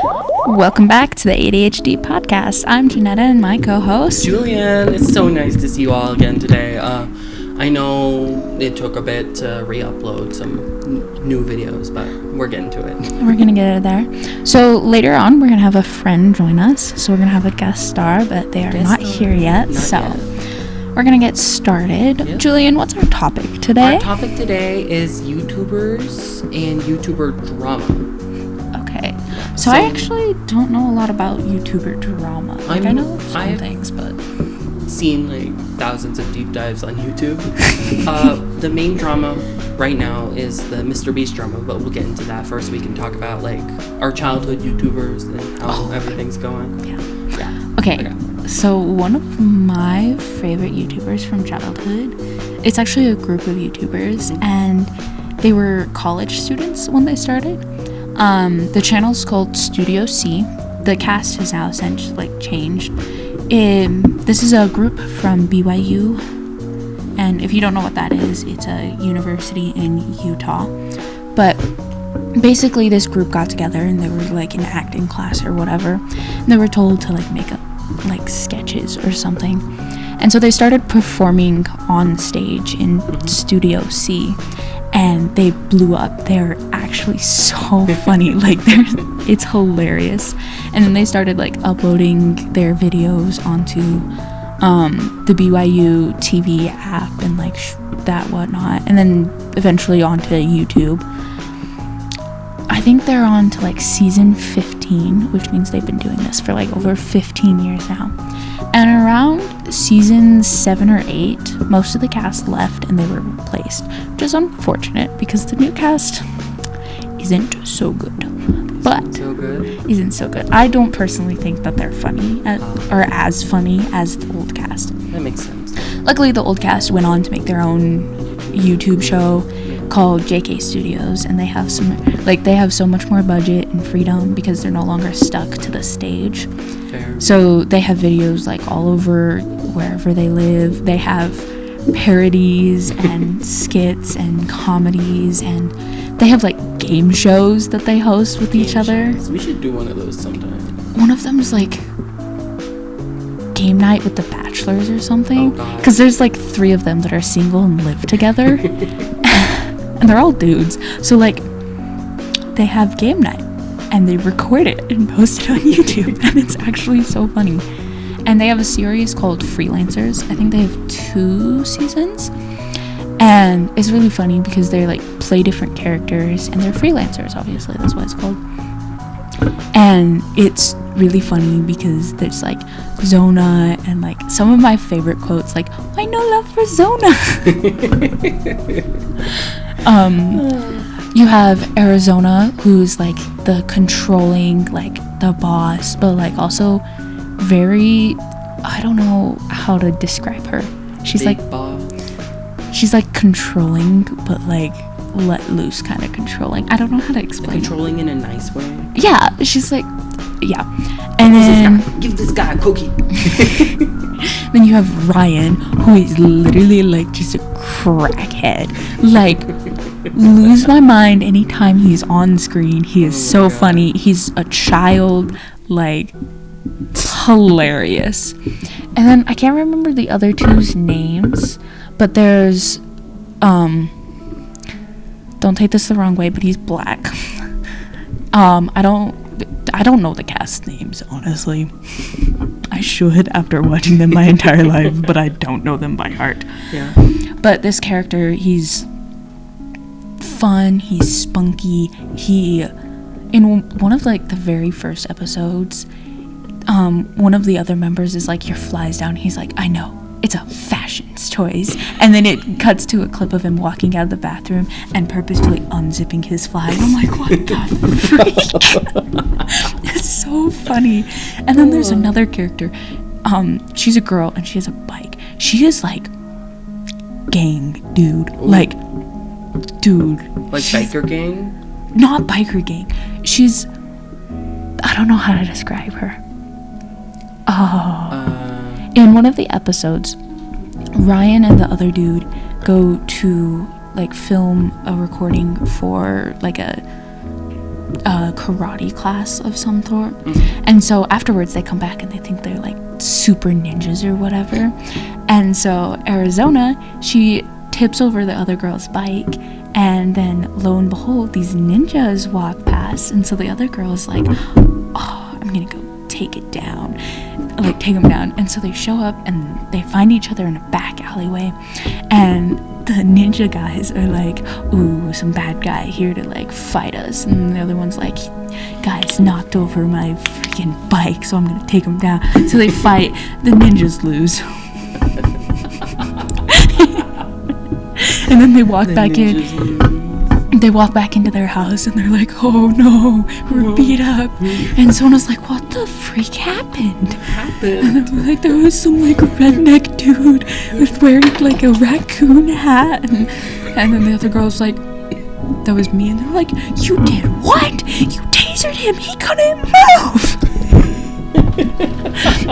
Welcome back to the ADHD podcast. I'm Janetta and my co-host Julian. It's so nice to see you all again today. I know it took a bit to re-upload some new videos, but we're getting to it. We're going to get it there. So later on, we're going to have a friend join us. So we're going to have a guest star, but they are not here yet. We're going to get started. Yep. Julian, what's our topic today? Our topic today is YouTubers and YouTuber drama. Okay. So I actually don't know a lot about YouTuber drama. I know some things, but... seen like thousands of deep dives on YouTube. The main drama right now is the Mr. Beast drama, but we'll get into that first. We can talk about like our childhood YouTubers and how everything's going. Yeah. Okay. So one of my favorite YouTubers from childhood, it's actually a group of YouTubers, and they were college students when they started. The channel's called Studio C. The cast has now essentially changed. This is a group from BYU, and if you don't know what that is, it's a university in Utah. But basically this group got together and they were like in acting class or whatever, and they were told to like make up like sketches or something, and so they started performing on stage in Studio C, and they blew up. They're actually so funny. Like it's hilarious. And then they started like uploading their videos onto the BYU TV app and like that whatnot, and then eventually onto YouTube. I think they're on to like season 15, which means they've been doing this for like over 15 years now. And around season 7 or 8, most of the cast left and they were replaced, which is unfortunate because the new cast isn't so good. Isn't so good. I don't personally think that they're funny or as funny as the old cast. That makes sense. Luckily, the old cast went on to make their own YouTube show called JK Studios, and they have so much more budget and freedom because they're no longer stuck to the stage. Fair. So they have videos like all over wherever they live. They have parodies and skits and comedies, and they have like game shows that they host with each other. We should do one of those sometime. One of them is like game night with the Bachelors or something, oh, because there's like 3 of them that are single and live together. And they're all dudes, so like they have game night and they record it and post it on YouTube, and it's actually so funny. And they have a series called Freelancers. I think they have 2 seasons, and it's really funny because they like play different characters and they're freelancers, obviously that's what it's called. And it's really funny because there's like Zona, and like some of my favorite quotes like, "I no love for Zona." You have Arizona, who's like the controlling, like the boss, but like also very, I don't know how to describe her. She's big like boss. She's like controlling, but like let loose kind of controlling. I don't know how to explain. Controlling in a nice way. Yeah, she's like, yeah. And then give this guy a cookie. Then you have Ryan, who is literally like just a crackhead. Like, lose my mind anytime he's on screen. He is so funny. He's a child, like hilarious. And then I can't remember the other 2's names, but there's don't take this the wrong way, but he's black. I don't know the cast names, honestly. I should after watching them my entire life, but I don't know them by heart. Yeah. But this character, he's fun, he's spunky. In one of like the very first episodes, one of the other members is like, "Your fly's down." He's like, "I know, it's a fashion's choice." And then it cuts to a clip of him walking out of the bathroom and purposefully unzipping his fly. I'm like, what the freak? It's so funny. And then there's another character. She's a girl and she has a bike. She is like gang, dude. Ooh. Like biker gang? Not biker gang. She's, I don't know how to describe her. In one of the episodes, Ryan and the other dude go to like film a recording for like a a karate class of some sort. And so afterwards they come back and they think they're like super ninjas or whatever. And so Arizona, she tips over the other girl's bike, and then lo and behold, these ninjas walk past. And so the other girl is like, oh, I'm gonna go take it down, like take them down. And so they show up and they find each other in a back alleyway, and the ninja guys are like, ooh, some bad guy here to like fight us. And the other one's like, guys knocked over my freaking bike, so I'm gonna take him down. So they fight. The ninjas lose. And then they walk back in. They walk back into their house and they're like, oh no, we're beat up. And someone's like, what the freak happened? And they're like, there was some like redneck dude with wearing like a raccoon hat. And then the other girl's like, that was me. And they're like, you did what? You tasered him. He couldn't move.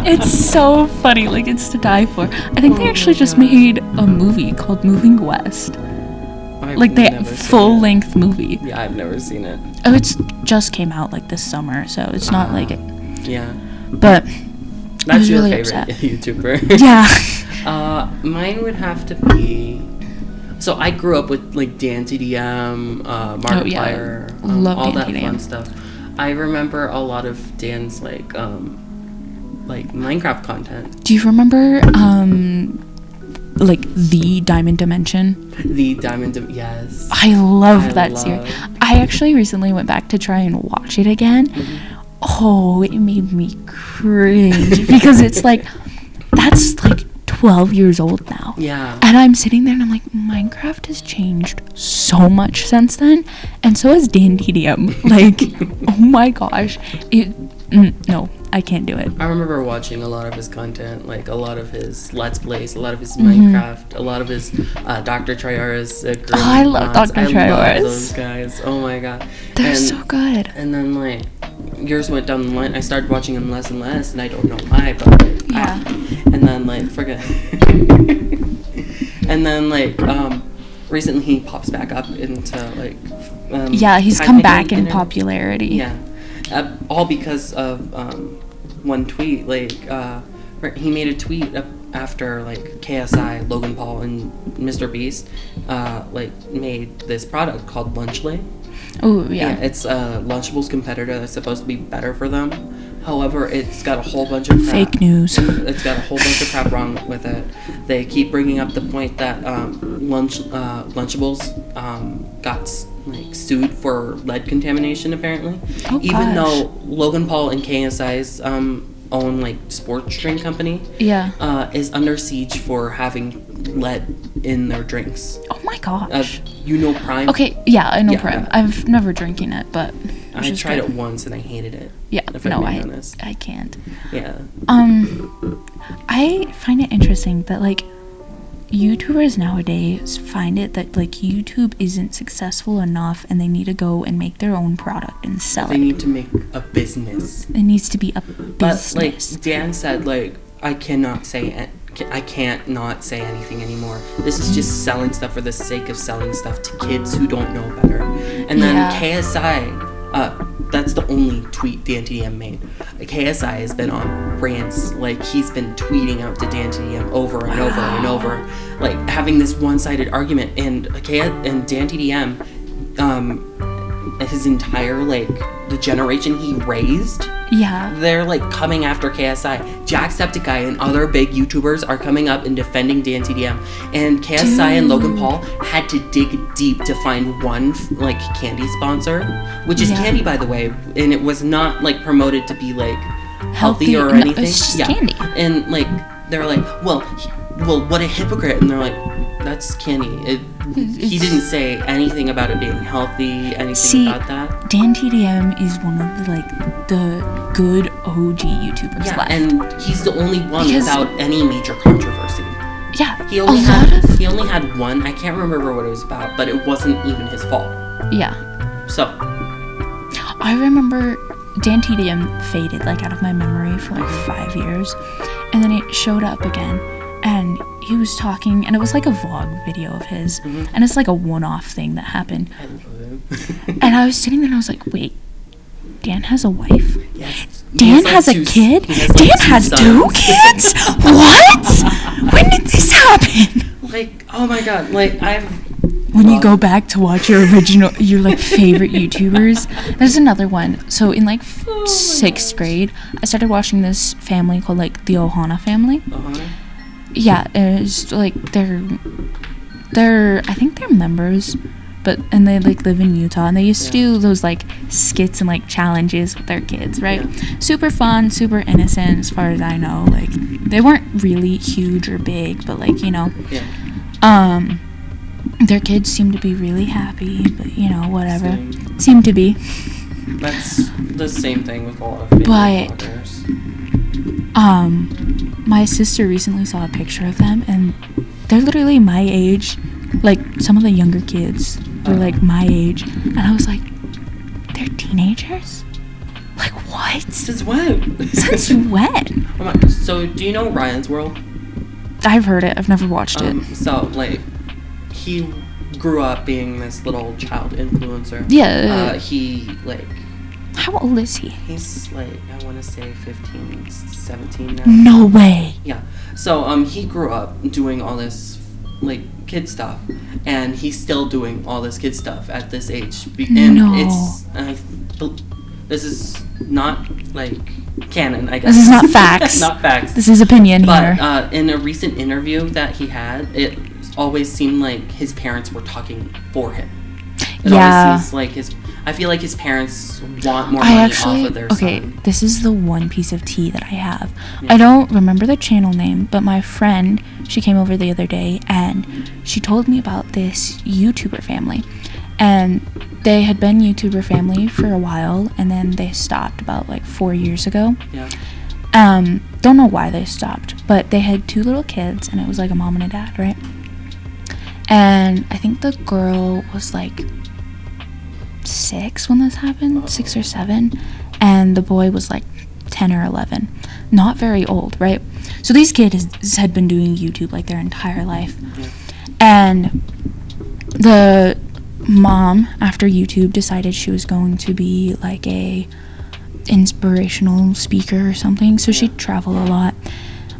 It's so funny. Like, it's to die for. I think they actually just made a movie called Moving West. Like the full-length movie. Yeah, I've never seen it. Oh, it's just came out like this summer, so it's not like it. Yeah. But that's your really favorite upset. YouTuber. Yeah. Mine would have to be. So I grew up with like Dan TDM, Markiplier, Love all Dan that TDM. fun stuff. I remember a lot of Dan's like Minecraft content. Do you remember like The Diamond Dimension? The Diamond, yes. I love that series. I actually recently went back to try and watch it again. Oh, it made me cringe because it's like, that's like 12 years old now. Yeah. And I'm sitting there and I'm like, Minecraft has changed so much since then, and so has Dan TDM. Like, oh my gosh, no, I can't do it. I remember watching a lot of his content, like a lot of his Let's Plays, a lot of his Minecraft, a lot of his Dr. Triara's. I love Dr. Triara's. I love those guys. Oh my god. They're so good. And then like years went down the line. I started watching him less and less, and I don't know why, but yeah. And then like forget. And then like recently he pops back up into like. Yeah, he's come back in popularity. Yeah. All because of one tweet. Like he made a tweet after like KSI, Logan Paul, and Mr. Beast like made this product called Lunchley. Oh yeah. It's a Lunchables competitor that's supposed to be better for them. However, it's got a whole bunch of crap. Fake news. It's got a whole bunch of crap wrong with it. They keep bringing up the point that Lunchables got like sued for lead contamination apparently. Oh, even gosh. though Logan Paul and KSI's own like sports drink company is under siege for having lead in their drinks. Oh my gosh. You know Prime? Okay, yeah, I know Yeah. Prime. I've never drinking it, but I tried it once and I hated it. Yeah, if no, I'm being honest. I can't. Yeah. I find it interesting that like YouTubers nowadays find it that like YouTube isn't successful enough and they need to go and make their own product and sell They it. need to make a business. It needs to be a business. But like Dan said, like I can't not say anything anymore. This is just selling stuff for the sake of selling stuff to kids who don't know better. And then KSI, that's the only tweet Dan TDM made. KSI has been on rants, like he's been tweeting out to Dan TDM over and over and over, like having this one-sided argument. And Dan TDM, his entire like the generation he raised, they're like coming after KSI. Jacksepticeye and other big YouTubers are coming up and defending Dan TDM, and KSI and Logan Paul had to dig deep to find one like candy sponsor, which is candy by the way, and it was not like promoted to be like healthy or anything. It's just candy. And like they're like, well, what a hypocrite, and they're like, that's candy. He didn't say anything about it being healthy, anything about that. Dan TDM is one of the good OG YouTubers left. And he's the only one without any major controversy. Yeah, He only had one. I can't remember what it was about, but it wasn't even his fault. Yeah. So I remember Dan TDM faded like out of my memory for like 5 years, and then it showed up again. And he was talking, and it was like a vlog video of his, and it's like a one-off thing that happened. I love him. And I was sitting there and I was like, wait, Dan has a wife? Yes. Dan has a kid? Dan has two kids? What? When did this happen? Like, oh my god, like, When you go back to watch your like favorite YouTubers, there's another one. So in like 6th grade, I started watching this family called like the Ohana family. Ohana? Yeah, it's like they're I think they're members, and they like live in Utah, and they used to do those like skits and like challenges with their kids, right? Yeah. Super fun, super innocent as far as I know. Like they weren't really huge or big, but like, you know. Yeah. Their kids seem to be really happy, but you know, whatever. Seem to be. That's the same thing with a lot of vloggers. My sister recently saw a picture of them, and they're literally my age. Like some of the younger kids were like my age, and I was like, they're teenagers? Like what? Since when? Since when? Oh my, so do you know Ryan's World? I've heard it. I've never watched it. So like, he grew up being this little child influencer. Yeah. He like. How old is he? He's like, I want to say 15, 17 now. No way. Yeah. So he grew up doing all this like kid stuff, and he's still doing all this kid stuff at this age. And this is not like canon, I guess. This is not facts. Not facts. This is opinion here. But in a recent interview that he had, it always seemed like his parents were talking for him. It always seems like I feel like his parents want more money off of their son. This is the one piece of tea that I have. Yeah. I don't remember the channel name, but my friend, she came over the other day, and she told me about this YouTuber family. And they had been YouTuber family for a while, and then they stopped about like 4 years ago. Yeah. Don't know why they stopped, but they had 2 little kids, and it was like a mom and a dad, right? And I think the girl was like 6 when this happened, 6 or 7, and the boy was like 10 or 11. Not very old, right? So these kids had been doing YouTube like their entire life. Yeah. And the mom, after YouTube, decided she was going to be like a inspirational speaker or something, so she'd travel a lot.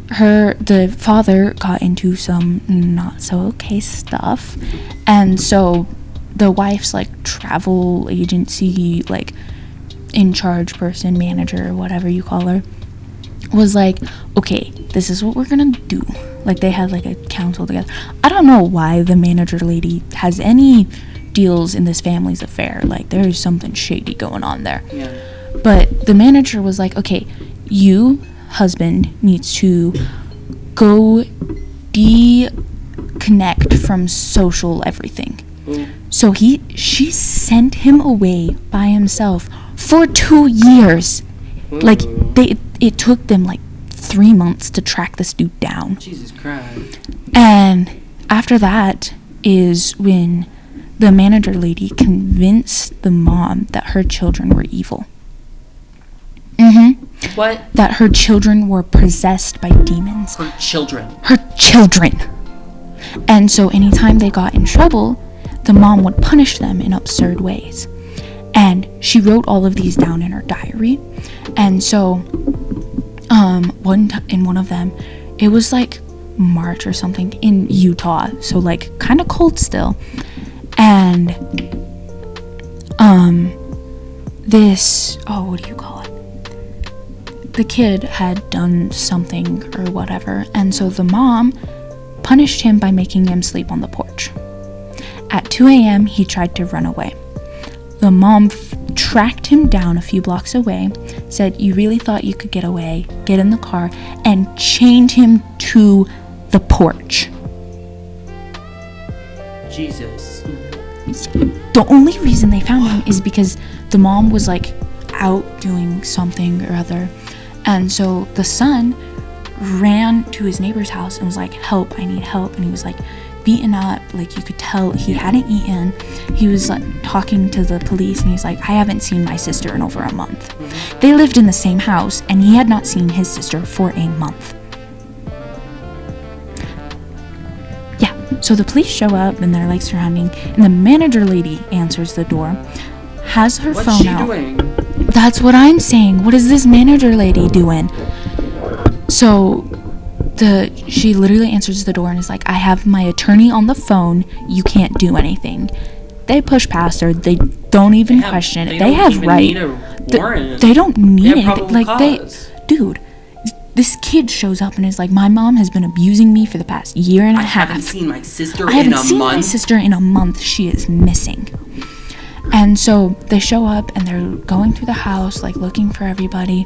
The father got into some not so okay stuff, and so the wife's like travel agency, like in charge person, manager, whatever you call her, was like, okay, this is what we're gonna do. Like they had like a council together. I don't know why the manager lady has any deals in this family's affair. Like there's something shady going on there. Yeah. But the manager was like, okay, you husband needs to go disconnect from social everything. So she sent him away by himself for 2 years. Like it took them like 3 months to track this dude down. Jesus Christ. And after that is when the manager lady convinced the mom that her children were evil. What? That her children were possessed by demons. Her children. Her children. And so anytime they got in trouble, the mom would punish them in absurd ways. And she wrote all of these down in her diary. And so in one of them, it was like March or something in Utah, so like kind of cold still. And what do you call it? The kid had done something or whatever, and so the mom punished him by making him sleep on the porch. At 2 a.m., he tried to run away. The mom tracked him down a few blocks away, said, "You really thought you could get away? Get in the car," and chained him to the porch. Jesus. The only reason they found him is because the mom was like out doing something or other, and so the son ran to his neighbor's house and was like, "Help, I need help." And he was like beaten up, like you could tell he hadn't eaten. He was like talking to the police, and he's like, "I haven't seen my sister in over a month." They lived in the same house, and he had not seen his sister for a month. Yeah, so the police show up, and they're like surrounding, and the manager lady answers the door, has her phone out. What's she doing? That's what I'm saying. What is this manager lady doing? So she literally answers the door and is like, I have my attorney on the phone. You can't do anything. They push past her. They don't even question it. They have right. Need a warrant. They don't need They have anything. probable cause. Dude, this kid shows up and is like, my mom has been abusing me for the past year and a half. I haven't seen my sister I haven't seen my sister in a month. She is missing. And so they show up and they're going through the house, like looking for everybody.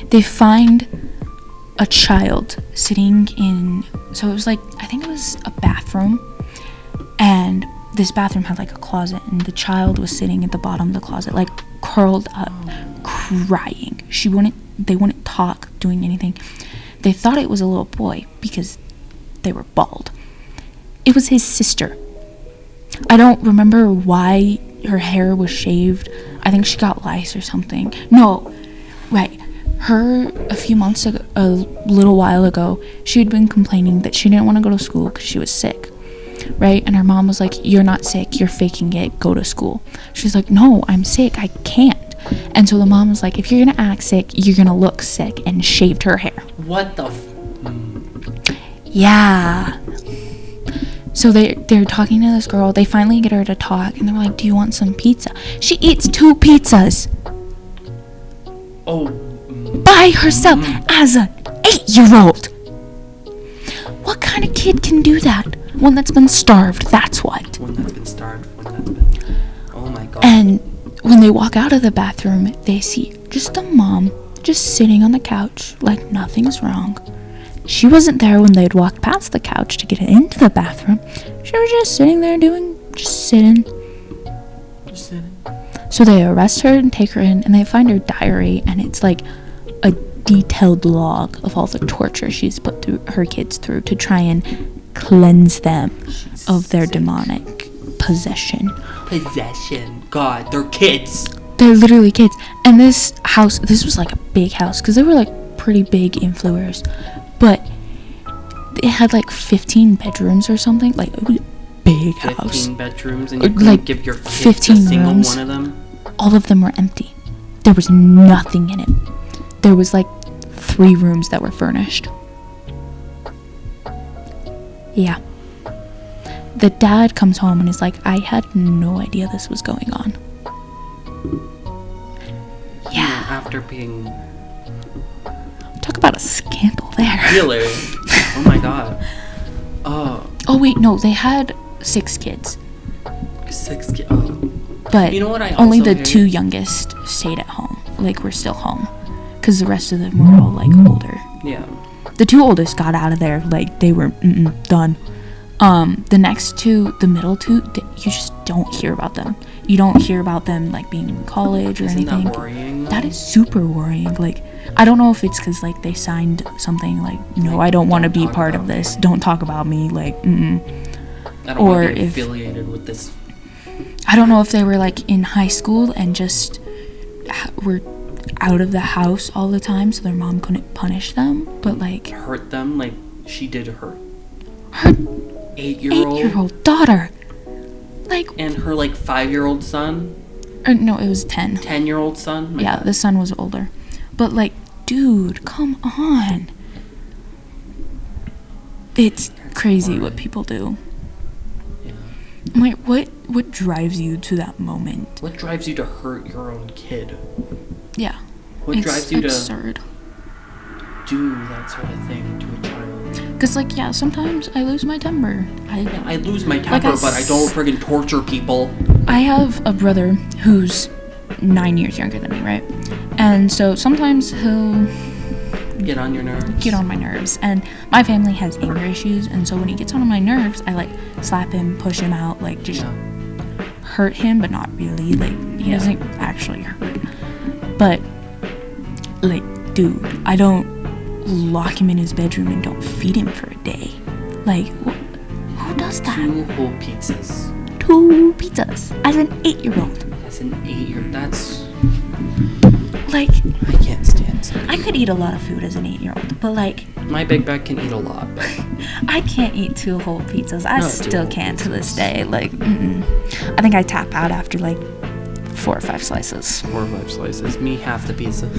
They find a child sitting in, so it was like, I think it was a bathroom, and this bathroom had like a closet, and the child was sitting at the bottom of the closet, like curled up, crying. They wouldn't talk, doing anything. They thought it was a little boy because they were bald. It was his sister. I don't remember why her hair was shaved. I think she got lice or something. No, right. Her, a few months ago, a little while ago, she had been complaining that she didn't want to go to school because she was sick, right? And her mom was like, you're not sick, you're faking it, go to school. She's like, no, I'm sick, I can't. And so the mom was like, if you're going to act sick, you're going to look sick, and shaved her hair. What the Yeah. So they're talking to this girl. They finally get her to talk, and they're like, do you want some pizza? She eats 2 pizzas. Oh. By herself as an 8-year-old. What kind of kid can do that? One that's been starved, that's what. One that's been starved. Oh my god. And when they walk out of the bathroom, they see just the mom just sitting on the couch like nothing's wrong. She wasn't there when they'd walked past the couch to get into the bathroom. She was just sitting there just sitting. So they arrest her and take her in, and they find her diary, and it's like a detailed log of all the torture she's put through her kids through to try and cleanse them of their demonic possession. God, they're kids. They're literally kids. And this was like a big house, because they were like pretty big influencers, but it had like 15 bedrooms or something. Like, it was a big house. 15 bedrooms, and you couldn't like give your kids 15 a single rooms. One of them? All of them were empty. There was nothing in it. There was like 3 rooms that were furnished. Yeah. The dad comes home and is like, I had no idea this was going on. Yeah. After being... Talk about a scandal there. Really? Oh my god. Oh wait, no, they had 6 kids. 6 kids? Oh. But you know what, only the 2 youngest stayed at home. Like, were still home. Because the rest of them were all, like, older. Yeah. The 2 oldest got out of there. Like, they were done. The next 2, the middle 2, you just don't hear about them. You don't hear about them, like, being in college or anything. Isn't that worrying? That is super worrying. Like, I don't know if it's because, like, they signed something, like, no, like, I don't want to be part of this. Me. Don't talk about me. Like, I don't want to be affiliated with this. I don't know if they were, like, in high school and just were out of the house all the time, so their mom couldn't punish them, but, like... Hurt them like she did her 8-year-old daughter. Like... And her, like, 5-year-old son? Or, no, it was 10. 10-year-old son? Yeah, the son was older. But, like, dude, come on. It's crazy what people do. Yeah. I'm like, what drives you to that moment? What drives you to hurt your own kid? Yeah. What drives you absurd. To do that sort of thing to a child? Because, like, yeah, sometimes I lose my temper. I lose my temper, but I don't friggin' torture people. I have a brother who's 9 years younger than me, right? And so sometimes he'll... Get on your nerves. Get on my nerves. And my family has anger issues, and so when he gets on my nerves, I, like, slap him, push him out, like, just hurt him, but not really. Like, he doesn't actually hurt. But, like, dude, I don't lock him in his bedroom and don't feed him for a day. Like, who does that? 2 whole pizzas. 2 pizzas as an 8-year-old. As an 8-year-old, that's... Like... I can't stand it. I could eat a lot of food as an 8-year-old, but, like... My big back can eat a lot, but... I can't eat 2 whole pizzas. I still can't to this day. Like, I think I tap out after, like, 4 or 5 slices. 4 or 5 slices. Me, half the pizza.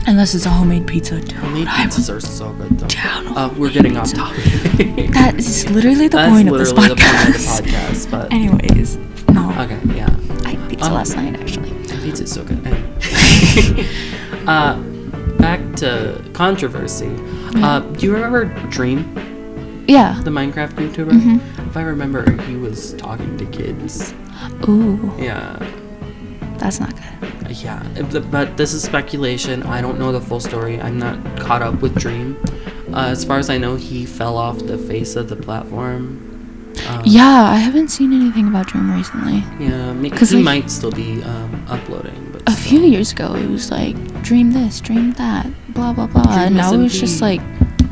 Unless it's a homemade pizza. Dude, Homemade pizzas are so good, though. Down we're getting off topic. That is literally the point of this podcast. That's literally the point of the podcast, but... Anyways, no. Okay, yeah. I ate pizza last night, actually. Pizza's so good. Back to controversy. Do you remember Dream? Yeah. The Minecraft YouTuber? Mm-hmm. If I remember, he was talking to kids. Ooh. Yeah. That's not good. Yeah, but this is speculation. I don't know the full story. I'm not caught up with Dream. As far as I know, he fell off the face of the platform. Yeah, I haven't seen anything about Dream recently. Yeah, because he might still be uploading. But a few years ago, it was like, Dream this, Dream that, blah, blah, blah. And now it's just like,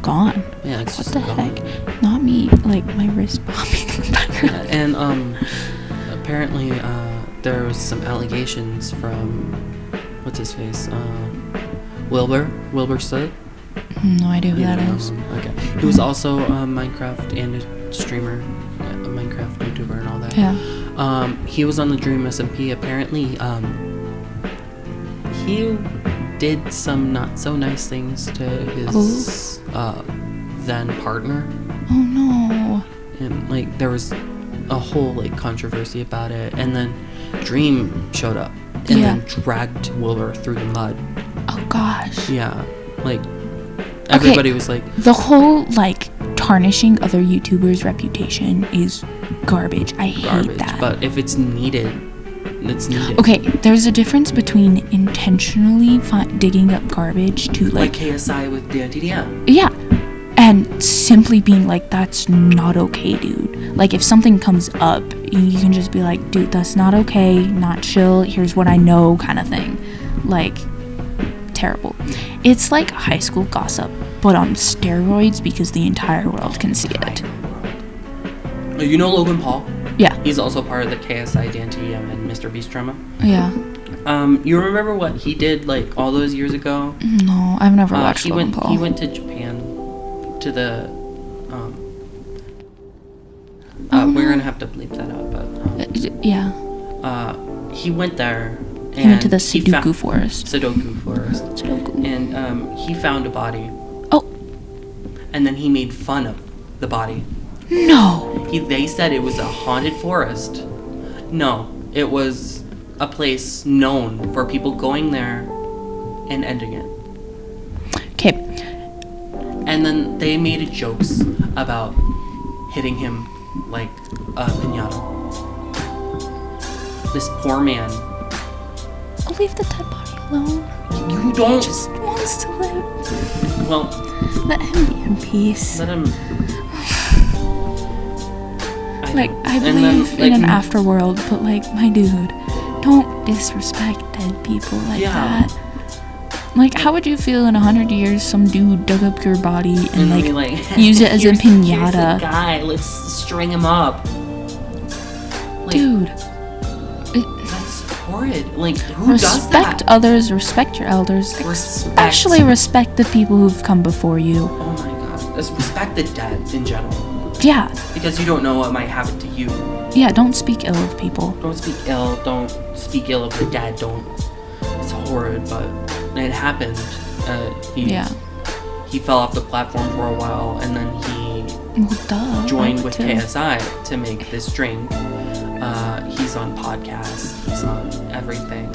gone. Yeah, it's what just the gone. heck? Not me. Like, my wrist popping in the background. Yeah, and apparently, there was some allegations from, what's his face? Wilbur Soot? No idea who that is. Okay. He was also a Minecraft and a streamer, a Minecraft YouTuber and all that. Yeah. He was on the Dream SMP. Apparently, he did some not so nice things to his then partner. Oh no. And like there was a whole like controversy about it, and then Dream showed up and then dragged Wilbur through the mud. Oh gosh. Yeah, like everybody was like, the whole like tarnishing other YouTubers' reputation is garbage. I hate that. But if it's needed, it's needed. Okay, there's a difference between intentionally digging up garbage to like KSI with the TDM. Yeah. And simply being like, that's not okay, dude. Like, if something comes up, you can just be like, dude, that's not okay, not chill, here's what I know, kind of thing. Like, terrible. It's like high school gossip, but on steroids because the entire world can see it. You know Logan Paul? Yeah. He's also part of the KSI, Dan TDM, and Mr. Beast drama. Yeah. You remember what he did, like, all those years ago? No, I've never watched Logan Paul. He went to Japan to the we're gonna have to bleep that out, but yeah, he went there and he went to the Sudoku forest, and he found a body. Oh, and then he made fun of the body. No, they said it was a haunted forest. No, it was a place known for people going there and ending it. Okay. And then they made jokes about hitting him like a piñata. This poor man. I'll leave the dead body alone. You don't. He just wants to live. Well, let him be in peace. Let him. I believe in an afterworld, but like, my dude, don't disrespect dead people like that. Like, how would you feel in 100 years some dude dug up your body and like use it as a piñata? Here's the guy, let's string him up. Like, dude. That's horrid. Like, who does that? Respect others, respect your elders. Especially respect the people who've come before you. Oh my god. Respect the dead in general. Yeah. Because you don't know what might happen to you. Yeah, don't speak ill of people. Don't speak ill of the dead, It's horrid, but it happened. He fell off the platform for a while, and then he joined with KSI to make this drink. He's on podcasts. He's on everything.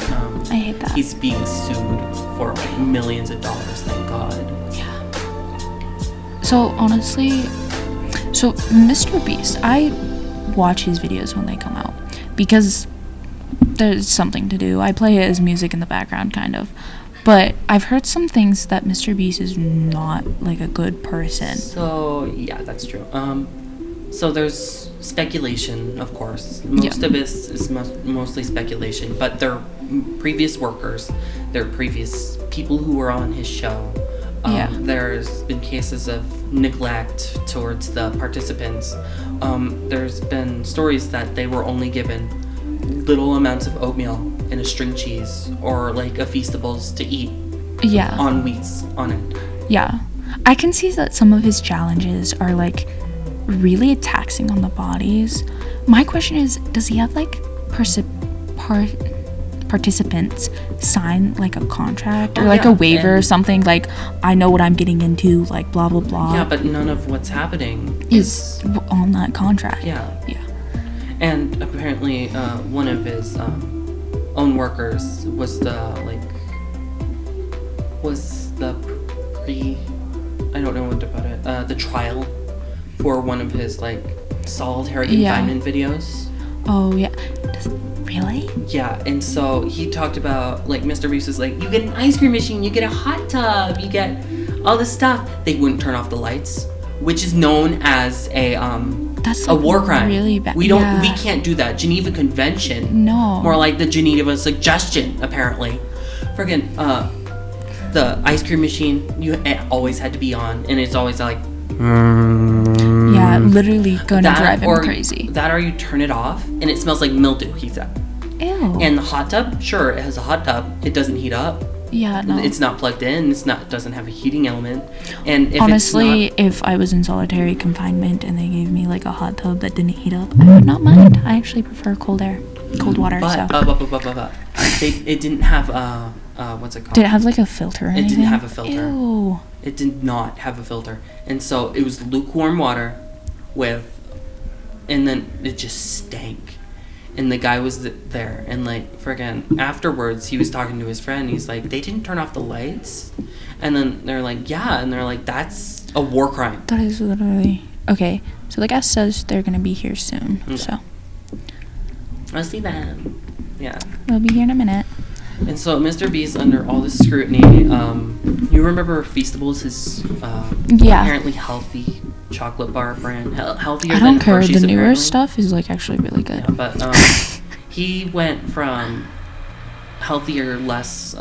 I hate that. He's being sued for like millions of dollars. Thank God. Yeah. So honestly, Mr. Beast, I watch his videos when they come out because there's something to do. I play it as music in the background, kind of. But I've heard some things that Mr. Beast is not like a good person. So yeah, that's true. So there's speculation, of course. Most of this is mostly speculation, but they're previous workers, they're previous people who were on his show. There's been cases of neglect towards the participants. There's been stories that they were only given little amounts of oatmeal and a string cheese or like a Feastables to eat on weeks on end. Yeah. I can see that some of his challenges are like really taxing on the bodies. My question is, does he have like participants sign like a contract or like a waiver or something, like I know what I'm getting into, like blah blah blah. Yeah, but none of what's happening is on that contract. Yeah. Yeah. And apparently, one of his own workers was the I don't know what to put it, the trial for one of his like solitary confinement videos. Oh yeah. Really? Yeah, and so he talked about, like, Mr. Beast was like, you get an ice cream machine, you get a hot tub, you get all this stuff. They wouldn't turn off the lights, which is known as that's a war crime. Really bad. We can't do that. Geneva Convention. No. More like the Geneva Suggestion, apparently. Friggin', the ice cream machine, it always had to be on, and it's always like, yeah, literally gonna drive him crazy. That or you turn it off, and it smells like mildew, he said. Ew. And the hot tub, sure, it has a hot tub. It doesn't heat up. Yeah, no. It's not plugged in. It doesn't have a heating element. And if honestly, if I was in solitary confinement and they gave me like a hot tub that didn't heat up, I would not mind. I actually prefer cold water. But it didn't have what's it called? Did it have like a filter or anything? It didn't have a filter. Ew. It did not have a filter, and so it was lukewarm water and then it just stank. And the guy was there, and like friggin' afterwards, he was talking to his friend. He's like, they didn't turn off the lights, and then they're like, yeah, and they're like, that's a war crime. That is literally okay. So the guest says they're gonna be here soon. Okay. So I'll see them. Yeah, they'll be here in a minute. And so Mr. Beast, under all this scrutiny, you remember Feastables, his apparently healthy chocolate bar brand, healthier than Hershey's. I don't care. The newer stuff is like actually really good. Yeah, but he went from healthier, less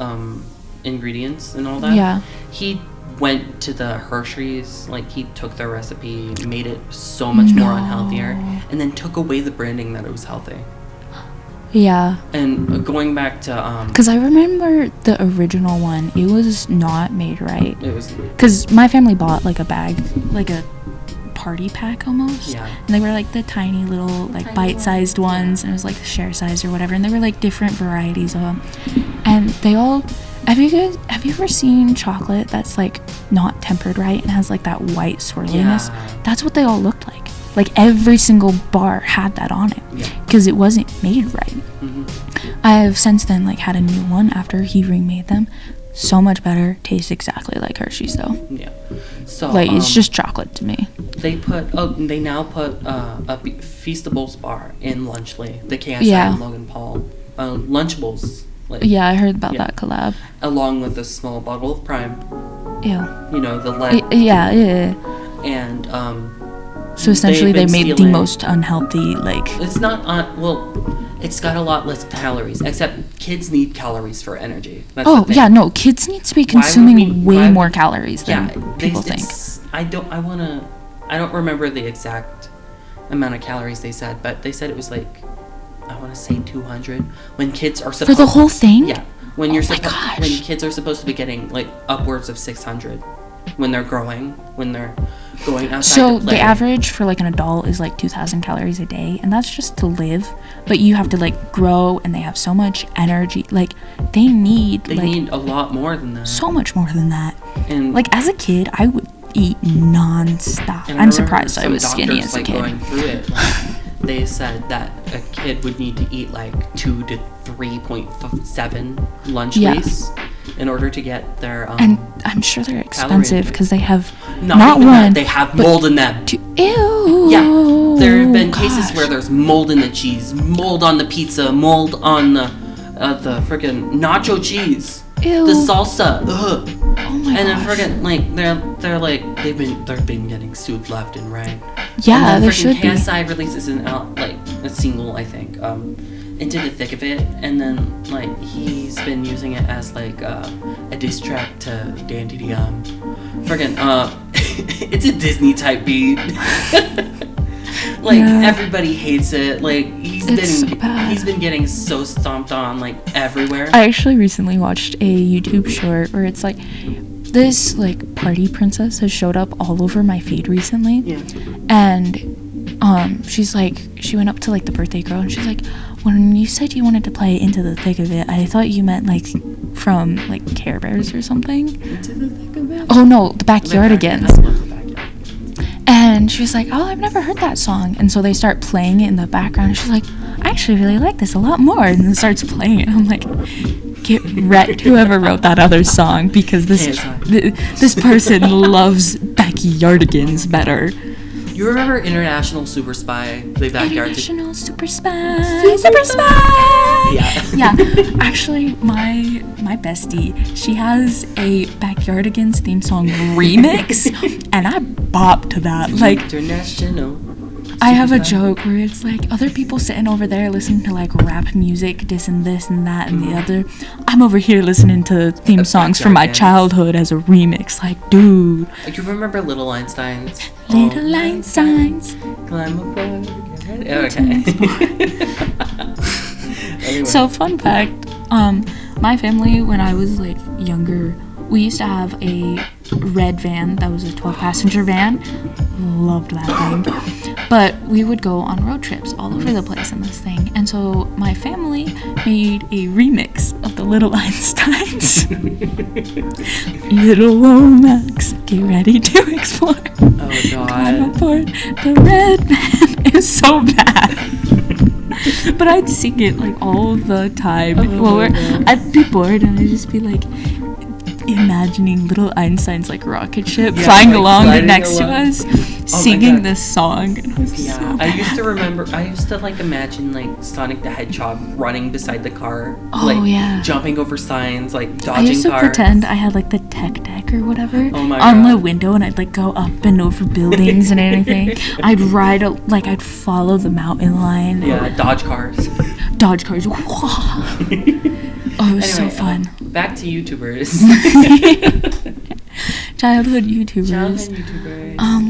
ingredients and all that. Yeah. He went to the Hershey's, like he took their recipe, made it so much more unhealthier, and then took away the branding that it was healthy. Yeah. And going back to because I remember the original one, it was not made right. It was because my family bought like a bag, like a party pack almost. Yeah. And they were like the tiny little like bite-sized ones, and it was like share size or whatever, and they were like different varieties of them, and they all. Have you ever seen chocolate that's like not tempered right and has like that white swirliness? Yeah. That's what they all looked like. Like every single bar had that on it because it wasn't made right. Mm-hmm. I have since then like had a new one after he remade them. So much better. Tastes exactly like Hershey's though. Yeah. So like it's just chocolate to me. They now put a Feastables bar in Lunchley, the KSI and Logan Paul Lunchables. Like, yeah, I heard about that collab. Along with a small bottle of Prime. Ew. You know, the lead. Yeah. And so essentially they made the most unhealthy, like... It's not, it's got a lot less calories, except kids need calories for energy. That's the thing. Yeah, no, kids need to be consuming way more calories than people think. I don't remember the exact amount of calories they said, but they said it was like, I want to say 200. When kids are supposed... For the whole thing? Yeah. When kids are supposed to be getting like upwards of 600 when they're growing, when they're going outside to play. The average for like an adult is like 2,000 calories a day, and that's just to live. But you have to like grow, and they have so much energy. Like they need a lot more than that. So much more than that. And like as a kid, I would eat non-stop. I'm surprised I was skinny as a kid. Going through it, they said that a kid would need to eat like 2 to 3.7 lunchleys in order to get their and I'm sure they're expensive because they have not one. They have mold in them. Ew. Yeah, there have been cases where there's mold in the cheese, mold on the pizza, mold on the freaking nacho cheese. Ew. The salsa. Ugh. Oh my and then gosh. freaking like they're like they've been getting sued left and right. Yeah, and then they should be. KSI releases a single, I think, Into the Thick of It, and then like he's been using it as like a diss track to Dan DDM. Freaking it's a Disney type beat. Everybody hates it. Like he's been getting so stomped on like everywhere. I actually recently watched a YouTube short where it's like this like party princess has showed up all over my feed recently. Yeah. And she's like, she went up to like the birthday girl and she's like, when you said you wanted to play Into the Thick of It, I thought you meant like from like Care Bears or something. Into the Thick of It? Oh no, the Backyardigans. I love the Backyardigans. And she was like, oh, I've never heard that song. And so they start playing it in the background. She's like, I actually really like this a lot more. And then starts playing it. I'm like, get wrecked, whoever wrote that other song, because this person loves Backyardigans better. You remember International Super Spy? The Backyard. International Super Spy. Super Spy. Yeah. Yeah. Actually, my bestie, she has a Backyardigans theme song remix, and I bop to that. Like, International. I have a joke where it's like other people sitting over there listening to like rap music, dissing this and that and the other. I'm over here listening to theme songs from my childhood as a remix. Like, dude. Like, you remember Little Einsteins? Little Einsteins. Climb aboard. Okay. Anyway. So, fun fact. My family, when I was like younger, we used to have a red van that was a 12-passenger van. Loved that thing. But we would go on road trips all over the place in this thing. And so my family made a remix of the Little Einsteins. Little Lomax, get ready to explore. Oh, God. Climb aboard the red van. It's so bad. But I'd sing it like all the time. I'd be bored and I'd just be like imagining little Einstein's like rocket ship flying like along next to us, singing this song. And it was so bad. I used to like imagine like Sonic the Hedgehog running beside the car, jumping over signs, like dodging cars. I used to pretend I had like the tech deck or whatever on the window, and I'd like go up and over buildings and anything. I'd ride I'd follow the mountain line. Yeah, dodge cars. Dodge cars. Oh, it was so fun. Back to YouTubers. Childhood YouTubers.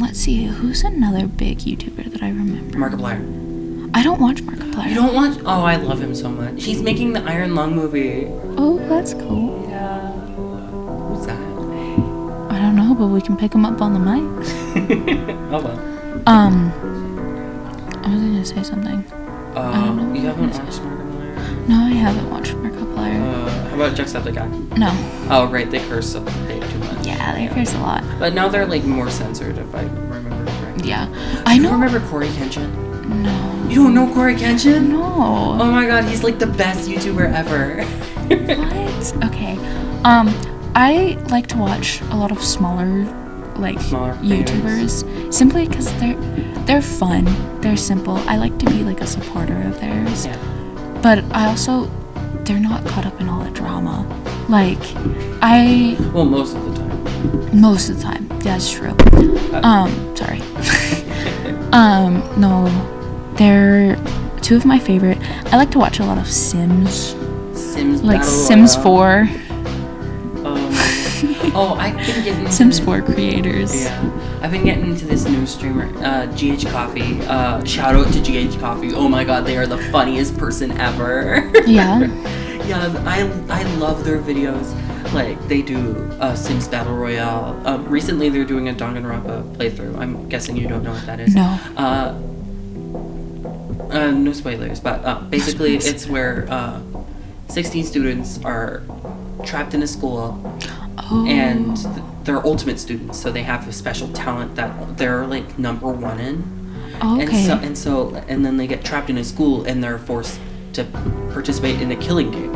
Let's see. Who's another big YouTuber that I remember? Markiplier. I don't watch Markiplier. You don't watch? Oh, I love him so much. He's making the Iron Lung movie. Oh, that's cool. Yeah. Who's that? I don't know, but we can pick him up on the mic. Oh, well. I was gonna say something. I don't know. You haven't watched Markiplier? No, I haven't watched Markiplier. How about Jacksepticeye? No. Oh, right, they curse too much. Yeah, they curse a lot. But now they're like more censored, if I remember correctly. Yeah. I know. You remember Corey Kenshin? No. You don't know Corey Kenshin? No. Oh my god, he's like the best YouTuber ever. What? Okay. I like to watch a lot of smaller YouTubers simply because they're fun, they're simple. I like to be like a supporter of theirs. Yeah. But they're not caught up in all the drama. Like, Well, most of the time. Most of the time, that's true. Sorry. No, they're two of my favorite. I like to watch a lot of Sims. Like Sims 4. I've been getting into Sims 4 creators. Yeah, I've been getting into this new streamer, GH Coffee. Shout out to GH Coffee. Oh my god, they are the funniest person ever. Yeah. Yeah, I love their videos. Like, they do Sims Battle Royale. Recently, they're doing a Danganronpa playthrough. I'm guessing you don't know what that is. No. No spoilers, but basically, it's where 16 students are trapped in a school. Oh. And they're ultimate students, so they have a special talent that they're like number one in. Oh, okay. And then they get trapped in a school and they're forced to participate in a killing game.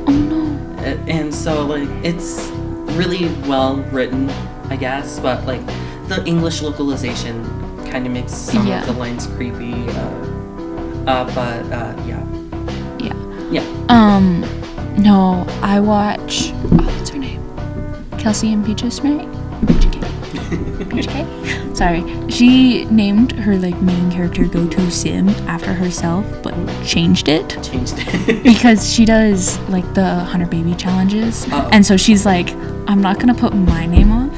Oh no. And so like it's really well written, I guess, but like the English localization kind of makes some of the lines creepy. Yeah. No, I watch. What's her name? Kelsey and Peaches, right? Peach K? Sorry. She named her like main character Go-To Sim after herself, but changed it. Because she does like the 100 baby challenges. Uh-oh. And so she's like, I'm not gonna put my name on,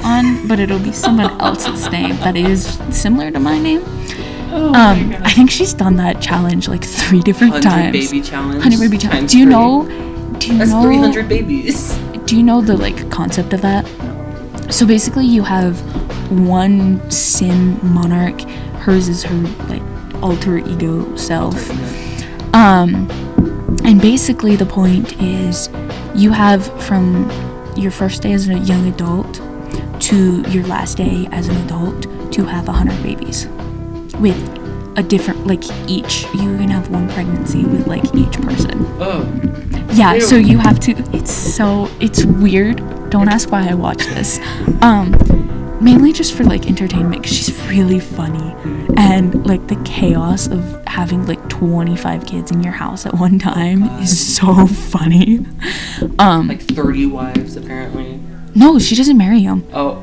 but it'll be someone else's name that is similar to my name. Oh my God. I think she's done that challenge like 3 different times. 100 baby challenge. 100 baby challenge. Do you know? That's 300 babies. Do you know the like concept of that? So basically, you have one sim monarch. Hers is her like alter ego self. And basically the point is you have from your first day as a young adult to your last day as an adult to have 100 babies with a different, like, each, you're gonna have one pregnancy with, like, each person. Oh. Yeah, Ew. so you have to, it's weird. Don't ask why I watch this. Mainly just for, like, entertainment, because she's really funny. And, like, the chaos of having, like, 25 kids in your house at one time is so funny. Like 30 wives, apparently. No, she doesn't marry him. Oh.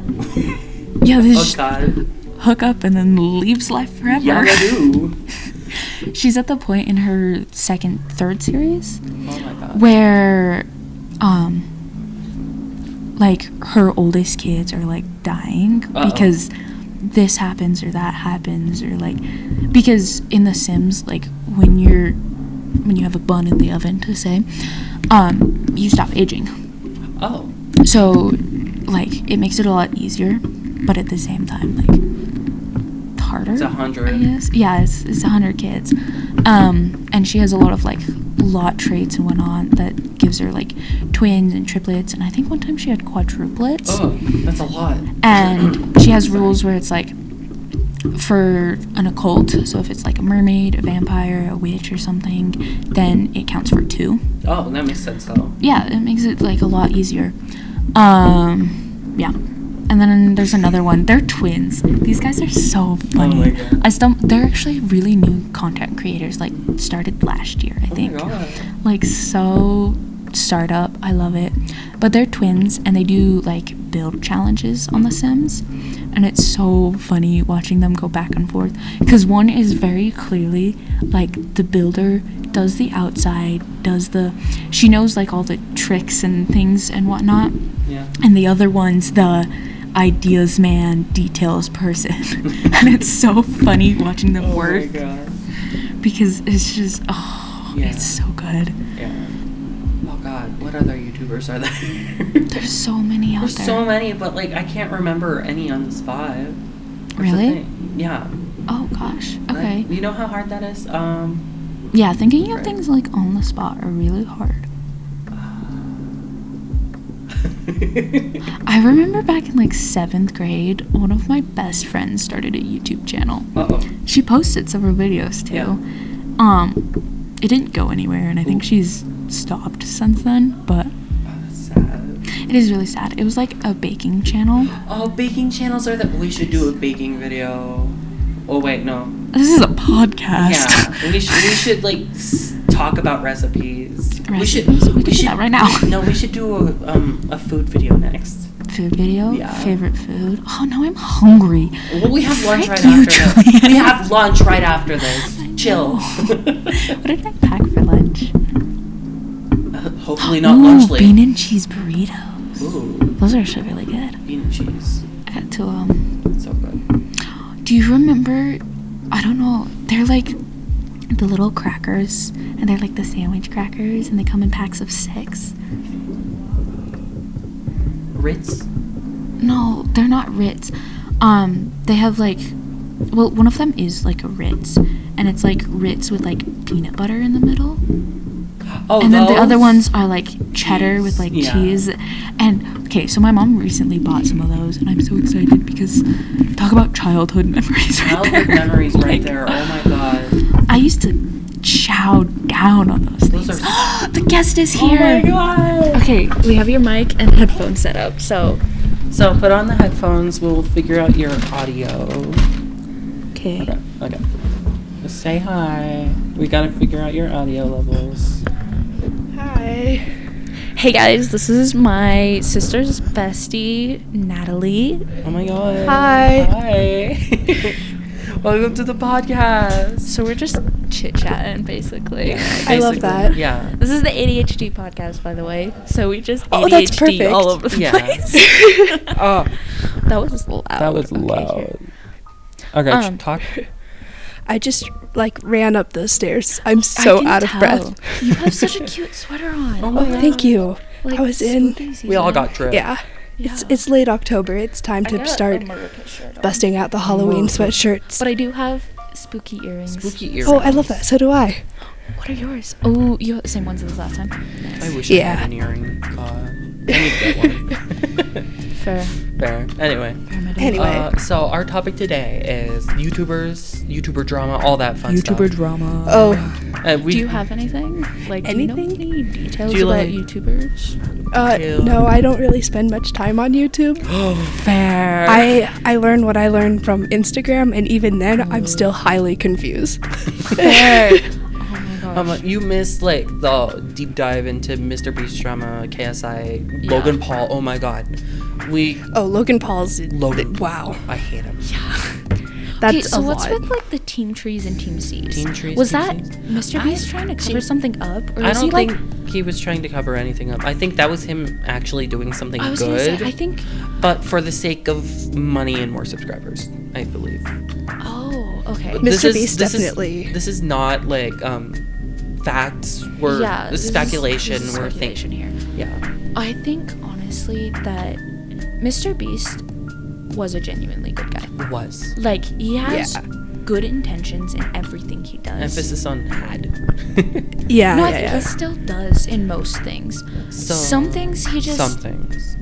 Yeah, they Oh, just God. hook up and then leaves life forever. Yeah, I do. She's at the point in her third series Oh, my God. where, like, her oldest kids are, like, dying because this happens or that happens, or, like, because in The Sims, like, when you have a bun in the oven, to say, you stop aging. Oh. So, like, it makes it a lot easier, but at the same time, like, harder. It's 100. I guess. Yeah, it's 100 kids. And she has a lot of, like, lot traits and whatnot that gives her, like, twins and triplets, and I think one time she had quadruplets. Oh, that's a lot. And she has rules where it's, like, for an occult, so if it's, like, a mermaid, a vampire, a witch, or something, then it counts for 2. Oh, that makes sense, though. Yeah, it makes it, like, a lot easier. Yeah. And then there's another one. They're twins. These guys are so funny. Oh my God. They're actually really new content creators, like, started last year, I think. Oh my God. Like, so startup. I love it. But they're twins, and they do, like, build challenges on The Sims. And it's so funny watching them go back and forth. Because one is very clearly, like, the builder does the outside, she knows, like, all the tricks and things and whatnot. Yeah. And the other one's the ideas man, details person. And it's so funny watching them work. Oh, my God. Because it's just, Yeah. it's so good. Yeah. Oh, God. What other YouTubers are there? There's so many out There's there. so many, but, like, I can't remember any on the spot. That's the Really? thing. Yeah. Oh, gosh. Okay. Like, you know how hard that is? Yeah, thinking of Right. things, like, on the spot are really hard. I remember back in, like, 7th grade, one of my best friends started a YouTube channel. Uh-oh. She posted several videos, too. Yeah. It didn't go anywhere, and I think she's stopped since then, but Oh, that's sad. it is really sad. It was, like, a baking channel. Oh, baking channels are we should do a baking video. Oh, wait, no. This is a podcast. Yeah. We should like, talk about recipes. We should do that right now. No, we should do a food video next. Food video? Yeah. Favorite food? Oh, now I'm hungry. Well, we have lunch Frick right you, after this. Julian. We have lunch right after this. Chill. What did I pack for lunch? Hopefully not Ooh, lunch late. bean and cheese burritos. Ooh, Those are actually really good. bean and cheese. I had to, So good. do you remember, I don't know, they're like the little crackers, and they're like the sandwich crackers, and they come in packs of 6. Ritz? No, they're not Ritz. They have like, well, one of them is like a Ritz, and it's like Ritz with like peanut butter in the middle. Oh, And then the those? other ones are like cheddar with like Yeah. cheese. And okay, so my mom recently bought some of those, and I'm so excited because talk about childhood memories. Childhood memories right Like, there. Oh my God. I used to chow down on those things. Those are The guest is Oh here. my God. Okay, we have your mic and headphones set up, so. So put on the headphones. We'll figure out your audio. Okay. Okay. Just say hi. We gotta figure out your audio levels. Hi. Hey guys, this is my sister's bestie, Natalie. Oh my God. Hi. Hi. Welcome to the podcast. So we're just chit-chatting, basically. I love that. Yeah. This is the ADHD podcast, by the way. So we just Oh, that's ADHD perfect. all over the Yeah. place. Oh, That was loud. that was Okay, loud. here. Okay, talk. I just ran up those stairs. I'm I so can out of tell. breath. You have such a cute sweater on. Oh my God. Thank you. Like, I was in. spooky We all season. got drip. Yeah. It's late October. It's time I to got start a America shirt on. busting out the Halloween Whoa. sweatshirts. But I do have spooky earrings. Spooky earrings. Oh, I love that. So do I. What are yours? Oh, you have the same ones as last time. Nice. I wish I had an earring. God. I need to get one. Fair. Anyway. So our topic today is YouTuber drama, all that fun stuff. YouTuber drama. Oh. Do you have anything? Like, Anything? do you know any details Do you about like- YouTubers? No, I don't really spend much time on YouTube. Fair. I learn what I learn from Instagram, and even then, I'm still highly confused. Fair. Oh my gosh. You missed like the deep dive into Mr. Beast drama, KSI, Yeah. Logan Paul. Oh my God, Logan Paul's. Logan. Wow. I hate him. That's Okay, so a what's lot. with like the Team Trees and Team C's? Team Trees, Was Team that Cs? Mr. Beast trying to cover something up, or I was he don't like? think he was trying to cover anything up. I think that was him actually doing something I was gonna good, say, I think. but for the sake of money and more subscribers, I believe. Oh, okay. Mr. Beast definitely. This is not like facts. We're this is speculation. speculation here. Yeah. I think honestly that Mr. Beast was a genuinely good guy. Was. Like, he has Yeah. good intentions in everything he does. Emphasis on had. Yeah, No, I yeah, think yeah. he still does in most things. Some things he just Some things.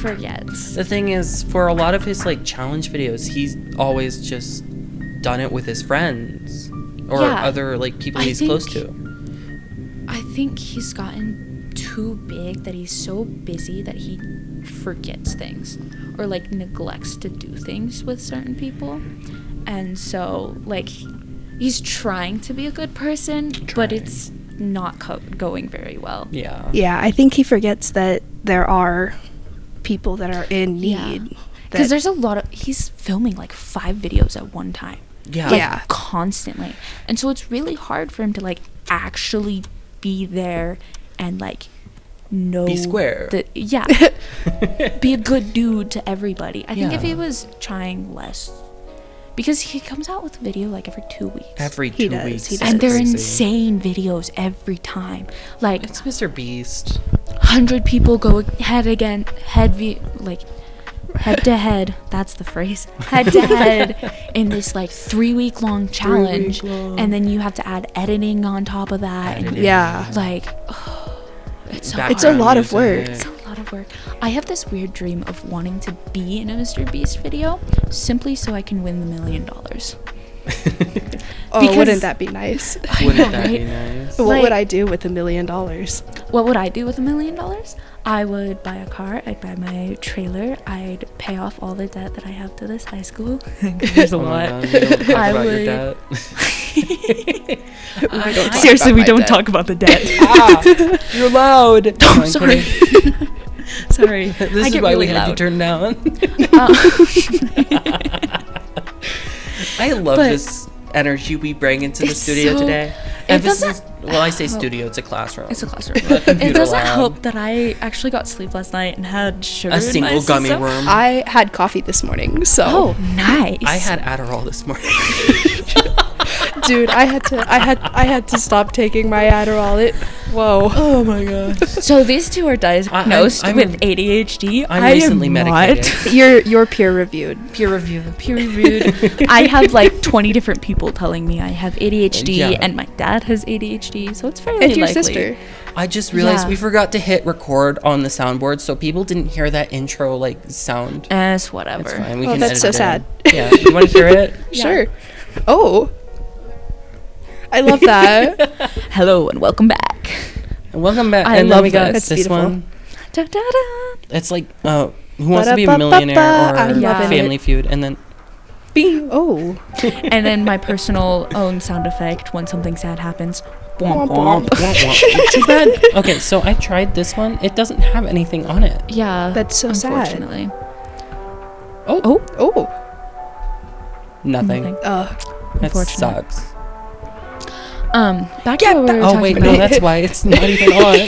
forgets. The thing is, for a lot of his like challenge videos, he's always just done it with his friends or Yeah. other like people I he's close think- to. I think he's gotten too big that he's so busy that he forgets things or like neglects to do things with certain people. And so like he's trying to be a good person, but Trying. it's not going very well. Yeah. Yeah, I think he forgets that there are people that are in Yeah. need. Because that- there's a lot of he's filming like 5 videos at one time. Yeah. Like, Yeah. constantly. And so it's really hard for him to like actually be there and like know Be square. yeah. Be a good dude to everybody. I think if he Yeah. was trying less, because he comes out with a video like every 2 weeks. Every He 2 does, weeks. he It's does. And they're crazy. insane videos every time. Like It's Mr. Beast. 100 people go head to head, that's the phrase, head to head in this like 3-week long challenge, 3-week long. and then you have to add editing on top of that, and Editing. Yeah. like it's so It's a hard. lot of work. It's a lot of work. I have this weird dream of wanting to be in a Mr. Beast video simply so I can win the $1 million. Oh, because- wouldn't that be nice? Wouldn't that be right? nice? What Like- would I do with $1 million? What would I do with $1 million? I would buy a car. I'd buy my trailer. I'd pay off all the debt that I have to this high school. There's a Oh my lot. God, we don't talk I about your would- debt. Seriously, we my don't debt. talk about the debt. You're loud. Oh, sorry. Sorry. This I is get why really we had you loud. turn down. I love But this energy we bring into the it's studio so- today. it Emphasis. doesn't- Well, I say studio. It's a classroom. It's a classroom. A computer It doesn't lab. help that I actually got sleep last night and had sugar A in single my gummy system. worm. I had coffee this morning, so Oh, nice. I had Adderall this morning. dude, I had to stop taking my Adderall. Whoa. Oh my god. So these two are diagnosed I'm- with ADHD. I'm I recently am medicated. You're peer reviewed. Peer reviewed. I have like 20 different people telling me I have ADHD, Yeah. and my dad has ADHD, so it's fairly And your likely. sister. I just realized Yeah. we forgot to hit record on the soundboard, so people didn't hear that intro like sound. It's whatever. It's fine. We Oh, can that's edit so it in. sad. Yeah. You want to hear it? Yeah. Sure. Oh. I love that. Hello and welcome back. Welcome back. I and love then we got this. this That's beautiful. one. Da, da, da. It's like Who Wants to Be a Ba-da-ba-ba-ba. Millionaire or I'm loving Family Feud, and then Bing. Oh. And then my personal own sound effect when something sad happens. Womp Womp, womp. too bad. Okay, so I tried this one. It doesn't have anything on it. Yeah. That's so sad. unfortunately. Oh, Oh. nothing. Nothing. That Unfortunate. sucks. Back Get to what we were Oh talking wait, about. no, that's why it's not even on.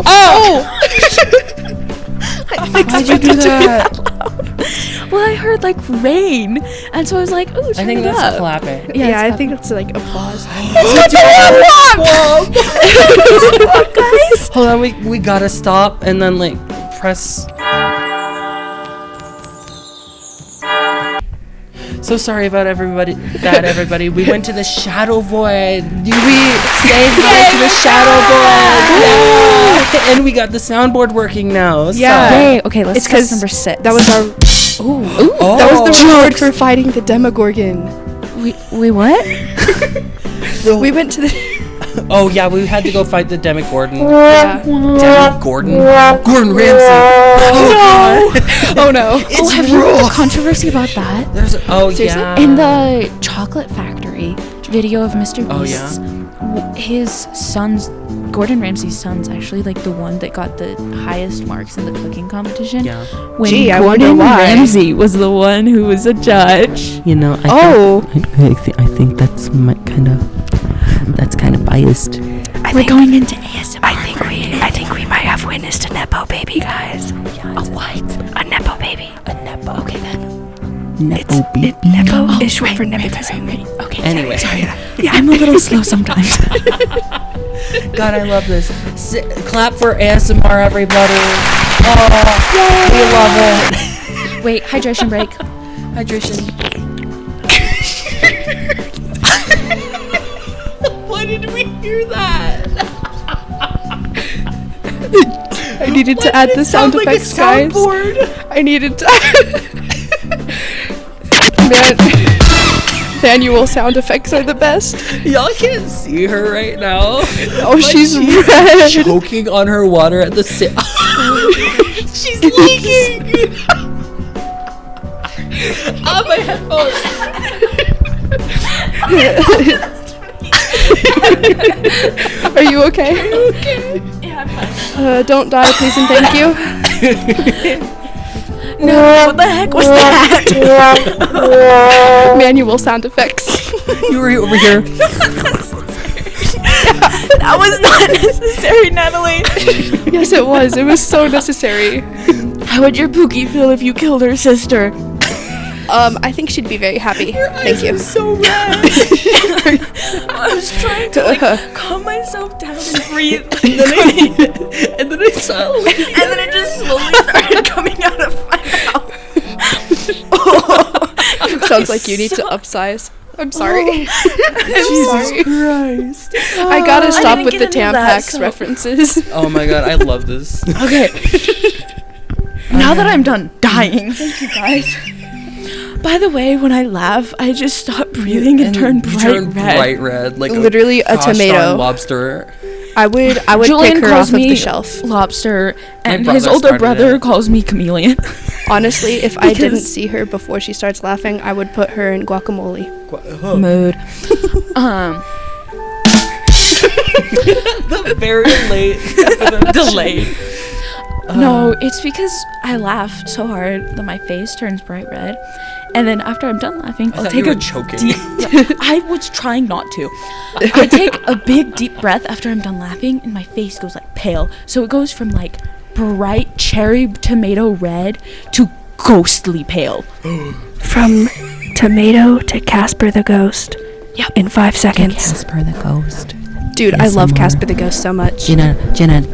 Oh. Why'd you do that? Well, I heard like rain, and so I was like, "Ooh, I turn think it that's up." clapping. Yeah, I it's think it's like applause. guys. Hold on, we gotta stop and then like press. So sorry about everybody. We went to the Shadow Void. We say hi to the Shadow Boy. Yeah. And we got the soundboard working now. Yeah. So. Yay. Okay, let's It's discuss 'cause number 6. That was our. Oh. That was the reward for fighting the Demogorgon. we what? We went to the. Oh yeah, we had to go fight the Demogorgon. Yeah. Demogorgon? Gordon Ramsay. Oh no. Oh, have you heard the controversy about that? Seriously? Yeah. In the Chocolate Factory video of Mr. Oh, Beast's, his sons, Gordon Ramsay's son's actually like the one that got the highest marks in the cooking competition. Yeah. When Gee, I wonder Gordon why. Ramsay was the one who was a judge. You know, I think that's kind of biased. We're going into ASMR. I think we might have witnessed a nepo baby, guys. A what? A nepo baby. A nepo. Okay then. Nepo baby. Nepo is short for nepotism. Okay. Anyway. Sorry. I'm a little slow sometimes. God, I love this. Clap for ASMR, everybody. Oh, we love it. Wait, hydration break. Hydration. Why did we hear that? I needed to add the sound effects, guys. I needed to. Manual sound effects are the best. Y'all can't see her right now. Oh, she's red. Choking on her water at the she's leaking. My headphones. Are you okay? Yeah, I'm fine. Don't die, please and thank you. No, what the heck was that? Manual sound effects. You were over here. That was not necessary, Natalie. Yes, it was. It was so necessary. How would your Pookie feel if you killed her sister? I think she'd be very happy. Thank you. So red. I was trying to calm myself down and breathe. and then I saw it. And then it just slowly started coming out of my mouth. Sounds like you need to upsize. I'm sorry. Jesus Christ. I gotta stop didn't with the get any of that, Tampax so- references. Oh my god, I love this. Okay. Now that I'm done dying, thank you guys. By the way, when I laugh, I just stop breathing and turn bright red. red, like Literally a gosh darn tomato. lobster. I would Julian pick her calls off of me the shelf. lobster, and brother his older started brother it. calls me chameleon. Honestly, if I didn't Because- see her before she starts laughing, I would put her in guacamole. Mood. The very late Delayed. No, it's because I laugh so hard that my face turns bright red, and then after I'm done laughing, I'll take a choking. deep. I was trying not to. I take a big deep breath after I'm done laughing, and my face goes like pale. So it goes from like bright cherry tomato red to ghostly pale. From tomato to Casper the Ghost. Yep. In 5 seconds. Casper the ghost. Dude, I love ASMR. Casper the Ghost so much. Jenna,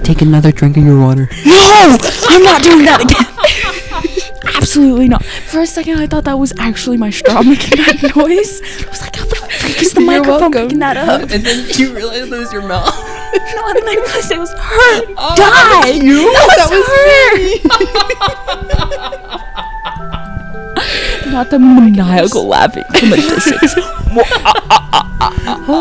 take another drink of your water. No, I'm not doing that again. Absolutely not. For a second, I thought that was actually my straw making that noise. I was like, how the freak is the You're microphone welcome. picking that up? And then you realize it was your mouth. No, and then I realized it was her. Oh, Die! you? No, that was her. Not the maniacal laughing from a distance.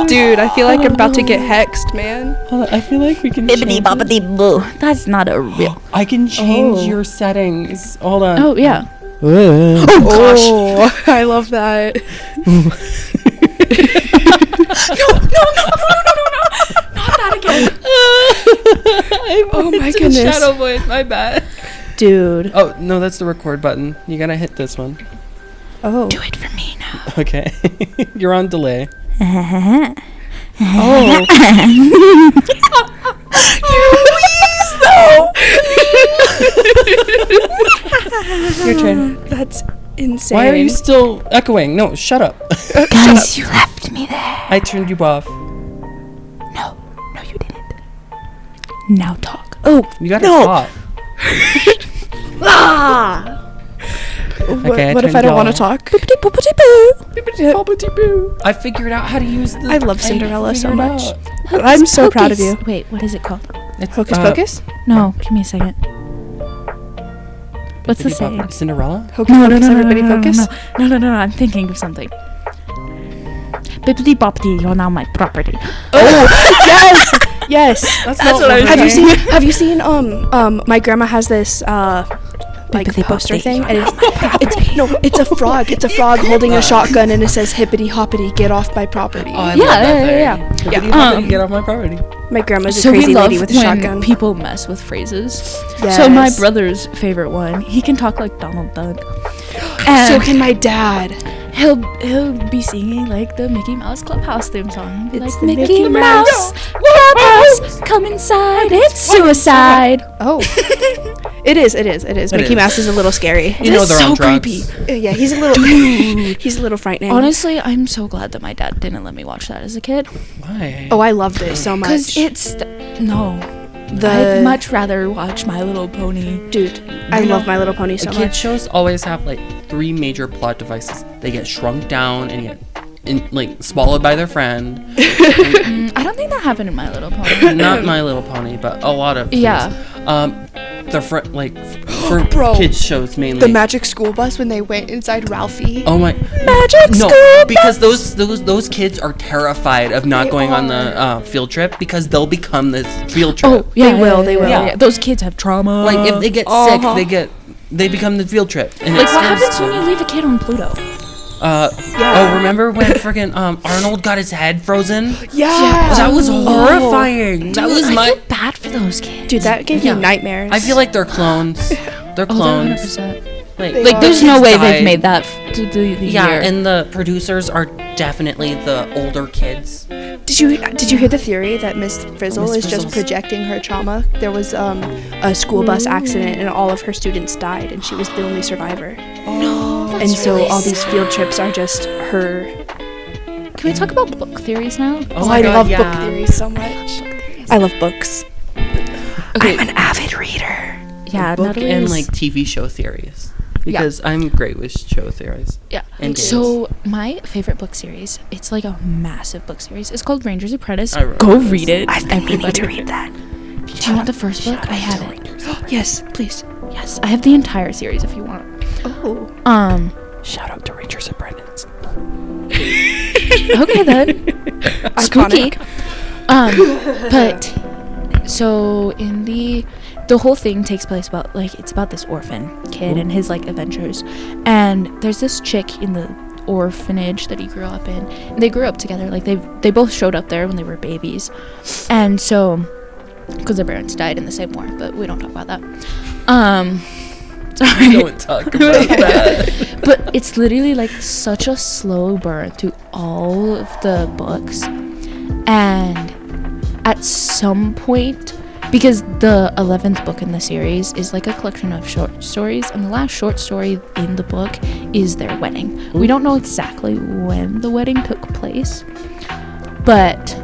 Dude, I feel like I'm about to get hexed, man. Hold on, I feel like we can Bibbidi change bobbidi boo. That's not a real. I can change Oh. your settings. Hold on. Oh yeah. Oh, I love that. No. Not that again. Oh my It's a goodness. Shadow voice, my bad. Dude. Oh, no, that's the record button. You gotta hit this one. Oh. Do it for me now. Okay. You're on delay. Oh. Your turn. That's insane. Why are you still echoing? No, shut up. Guys, you left me there. I turned you off. No, you didn't. Now talk. Oh, You gotta No. stop. What if I turned don't want to y'all. talk? I figured out how to use the. I love Cinderella so figured it much. out. I'm so proud of you. Wait, what is it called? It's, Hocus Pocus? No, give me a second. What's the Bippity Bop- saying? Cinderella? Hocus Pocus, everybody focus? No, I'm thinking of something. Bippity boppity, you're now my property. Oh, yes! Yes. That's what I was Have you seen my grandma has this like Bippity poster boppity. thing, and it's a frog. It's a frog holding a shotgun, and it says hippity hoppity, get off my property. Oh, I Yeah, love that yeah, thing. yeah. Hippity Yeah. hoppity, get off my property. My grandma's a So we crazy love lady with a when shotgun. people mess with phrases. So my Yes. brother's favorite one, he can talk like Donald Duck. So And can my dad. he'll be singing like the Mickey Mouse Clubhouse theme song. He'll be It's like the Mickey Mickey Mouse Clubhouse, come inside, it's suicide. Oh. It is. Mickey is. Mouse is a little scary. You know It's they're on so drugs. creepy. Yeah, he's a little he's a little frightening. Honestly, I'm so glad that my dad didn't let me watch that as a kid. Why? Oh, I loved it so Because much. it's no. The I'd much rather watch My Little Pony. dude, I You love know, My Little Pony so Kid much. shows always have like 3 major plot devices. They get shrunk down and get swallowed by their friend. I don't think that happened in My Little Pony. Not My Little Pony, but a lot of things. Yeah. The for Bro, kids shows mainly. The Magic School Bus when they went inside Ralphie. Oh my. Magic No, School because those kids are terrified of not They going on are. the field trip because they'll become this field trip. Oh, yeah, They will, they will. Yeah. Those kids have trauma. Like if they get Uh-huh. sick, they become the field trip. And Like, it what scares happens when them. you leave a kid on Pluto? Yeah. Oh, remember when freaking Arnold got his head frozen? Yeah. That was Oh. horrifying. That was I my. feel bad for those kids. Dude, that gave Yeah. me nightmares. I feel like they're clones. They're Oh, clones. 100%. They Like, are. there's no Kids way died. they've made that to the Yeah, year. and the producers are definitely the older kids. Did you hear the theory that Miss Frizzle Miss is just Frizzle's- projecting her trauma? There was a school bus accident and all of her students died, and she was the only survivor. no, And so all these field trips are just her. Can we talk about book theories now? Oh, my I God, love yeah. book theories so much. I love books. Okay. I'm an avid reader. Yeah, Book Natalie and is- like TV show theories. Because I'm great with show theories. Yeah. And games. So my favorite book series, it's like a massive book series. It's called Ranger's Apprentice. I wrote Go this. read it. I've been meaning to everybody. read that. Do you want the first book? I have it. Yes, please. Yes, I have the entire series if you want. Oh. Shout out to Rangers Apprentice. Okay then. Spooky. Iconic. But so in the whole thing takes place about it's about this orphan kid and his like adventures, and there's this chick in the orphanage that he grew up in. And they grew up together. Like they both showed up there when they were babies, and so because their parents died in the same war, but we don't talk about that. Sorry. Don't talk about that. But it's literally like such a slow burn through all of the books, and at some point, because the 11th book in the series is like a collection of short stories, and the last short story in the book is their wedding. We don't know exactly when the wedding took place, but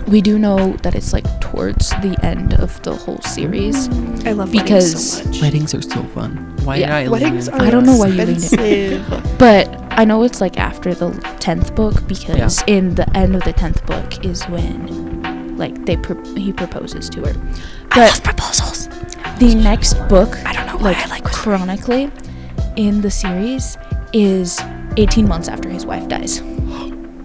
we do know that it's like towards the end of the whole series. I love Because- weddings so much. Weddings are so fun. Why Yeah. did I Weddings lean are in? I don't know why you leaned in. expensive. But I know it's like after the 10th book, because in the end of the 10th book is when like he proposes to her. But I love proposals. the next book, I don't know why I like whispering. chronically in the series, is 18 months after his wife dies.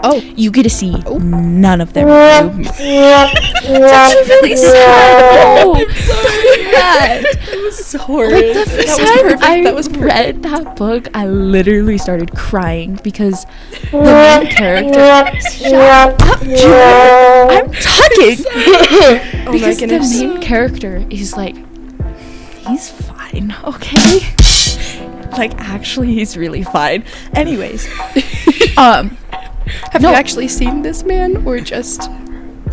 Oh. You get to see none of their movements. It's actually really sad. Oh, It was so horrid. Like the first time I read that book, I literally started crying because the main character. Shut up, Jude. I'm talking. Oh my Because goodness. the main character is like, he's fine, okay? Like actually, he's really fine. Anyways, Have no. you actually seen this man or just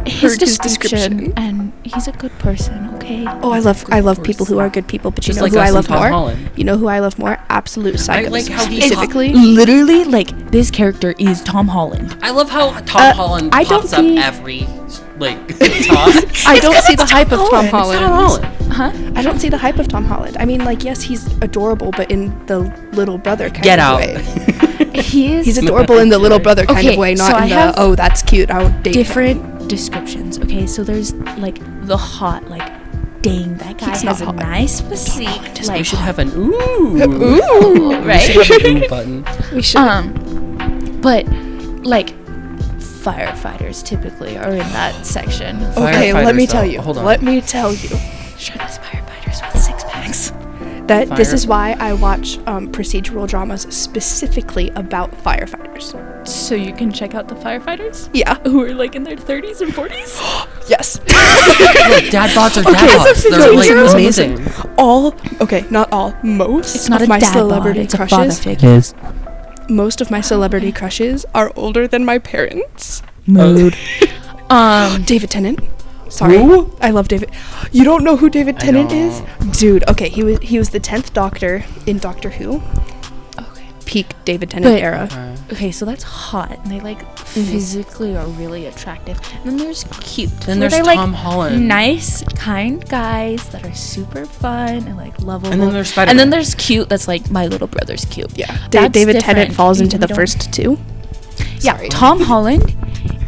his heard his description, description? and he's a good person, okay? Oh, I love people who are good people, but Just you know like who us I and love Tom more? Holland. You know who I love more? Absolute Psychos. like how he- specifically. Literally, like this character is Tom Holland. I love how Tom Holland I don't pops up see- every like Tom. I don't see the hype of Tom Holland. Huh? I don't see the hype of Tom Holland. I mean, like, yes, he's adorable, but in the little brother kind Get of out. way. He's He's adorable in the little brother kind Okay, of way, so not I in the, have oh, that's cute, I'll date him. different descriptions. Okay, so there's like the hot, like, dang, that guy He's has a not hot. nice physique. We Like, should have an ooh. ooh, We right? should have an ooh button. We should. But like firefighters typically are in that section. Okay, let me Firefighters, tell though. you. Hold on. Let me tell you. Sure, there's firefighters with six packs. That this Fire- is why I watch procedural dramas specifically about firefighters. So you can check out the firefighters Yeah. who are like in their 30s and 40s. Yes. Look, dad bods are dad Okay, bods. They're like listen, amazing. All okay, not all. Most It's not of a my dad bod, celebrity it's a father crushes. figure. Yes. Most of my celebrity crushes are older than my parents. Mood. David Tennant. Sorry, Who? I love David. You don't know who David I Tennant don't. is, dude? Okay, he was the 10th Doctor in Doctor Who. Okay. Peak David Tennant But- era. Okay, so that's hot, and they like physically are really attractive. And then there's cute. Then where there's they're, Tom like, Holland. Nice, kind guys that are super fun and like lovable. And then there's And Spider-Man. then there's cute. That's like my little brother's cute. Yeah, That's David different. Tennant falls into We the don't- first two. Yeah, Sorry. Tom Holland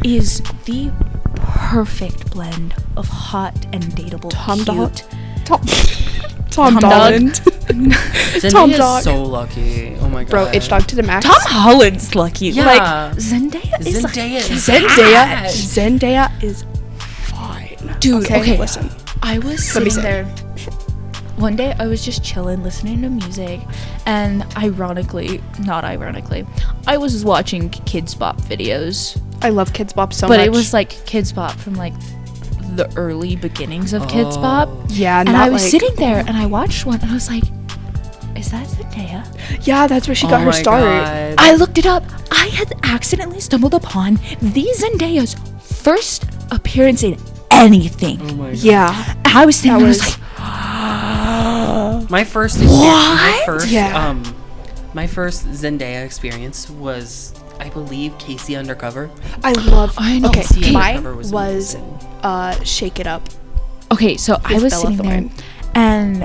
is the perfect blend of hot and dateable. Tom cute. Dog. Tom Dog. Holland. Zendaya Tom is Dog. so lucky. Oh my god. Bro, itch dog to the max. Tom Holland's lucky. Yeah. Like Zendaya is like, Zendaya is Zendaya is fine. dude. Okay, listen. I was Let me sitting say. there. One day I was just chilling, listening to music, and not ironically, I was watching Kids Bop videos. I love Kids Bop so But much. it was like Kids Bop from like the early beginnings of Kids Bop. yeah, And not I was like, sitting there and I watched one and I was like, is that Zendaya? Yeah, that's where she got her start. God. I looked it up. I had accidentally stumbled upon the Zendaya's first appearance in anything. Oh my god. Yeah. And I was thinking, That I was was- like, My first experience, What? Yeah. my first Zendaya experience was, I believe, Casey Undercover. I love. I know. Okay, Casey mine Undercover was was amazing. Shake It Up. okay, so I With was Bella sitting Thorne. there and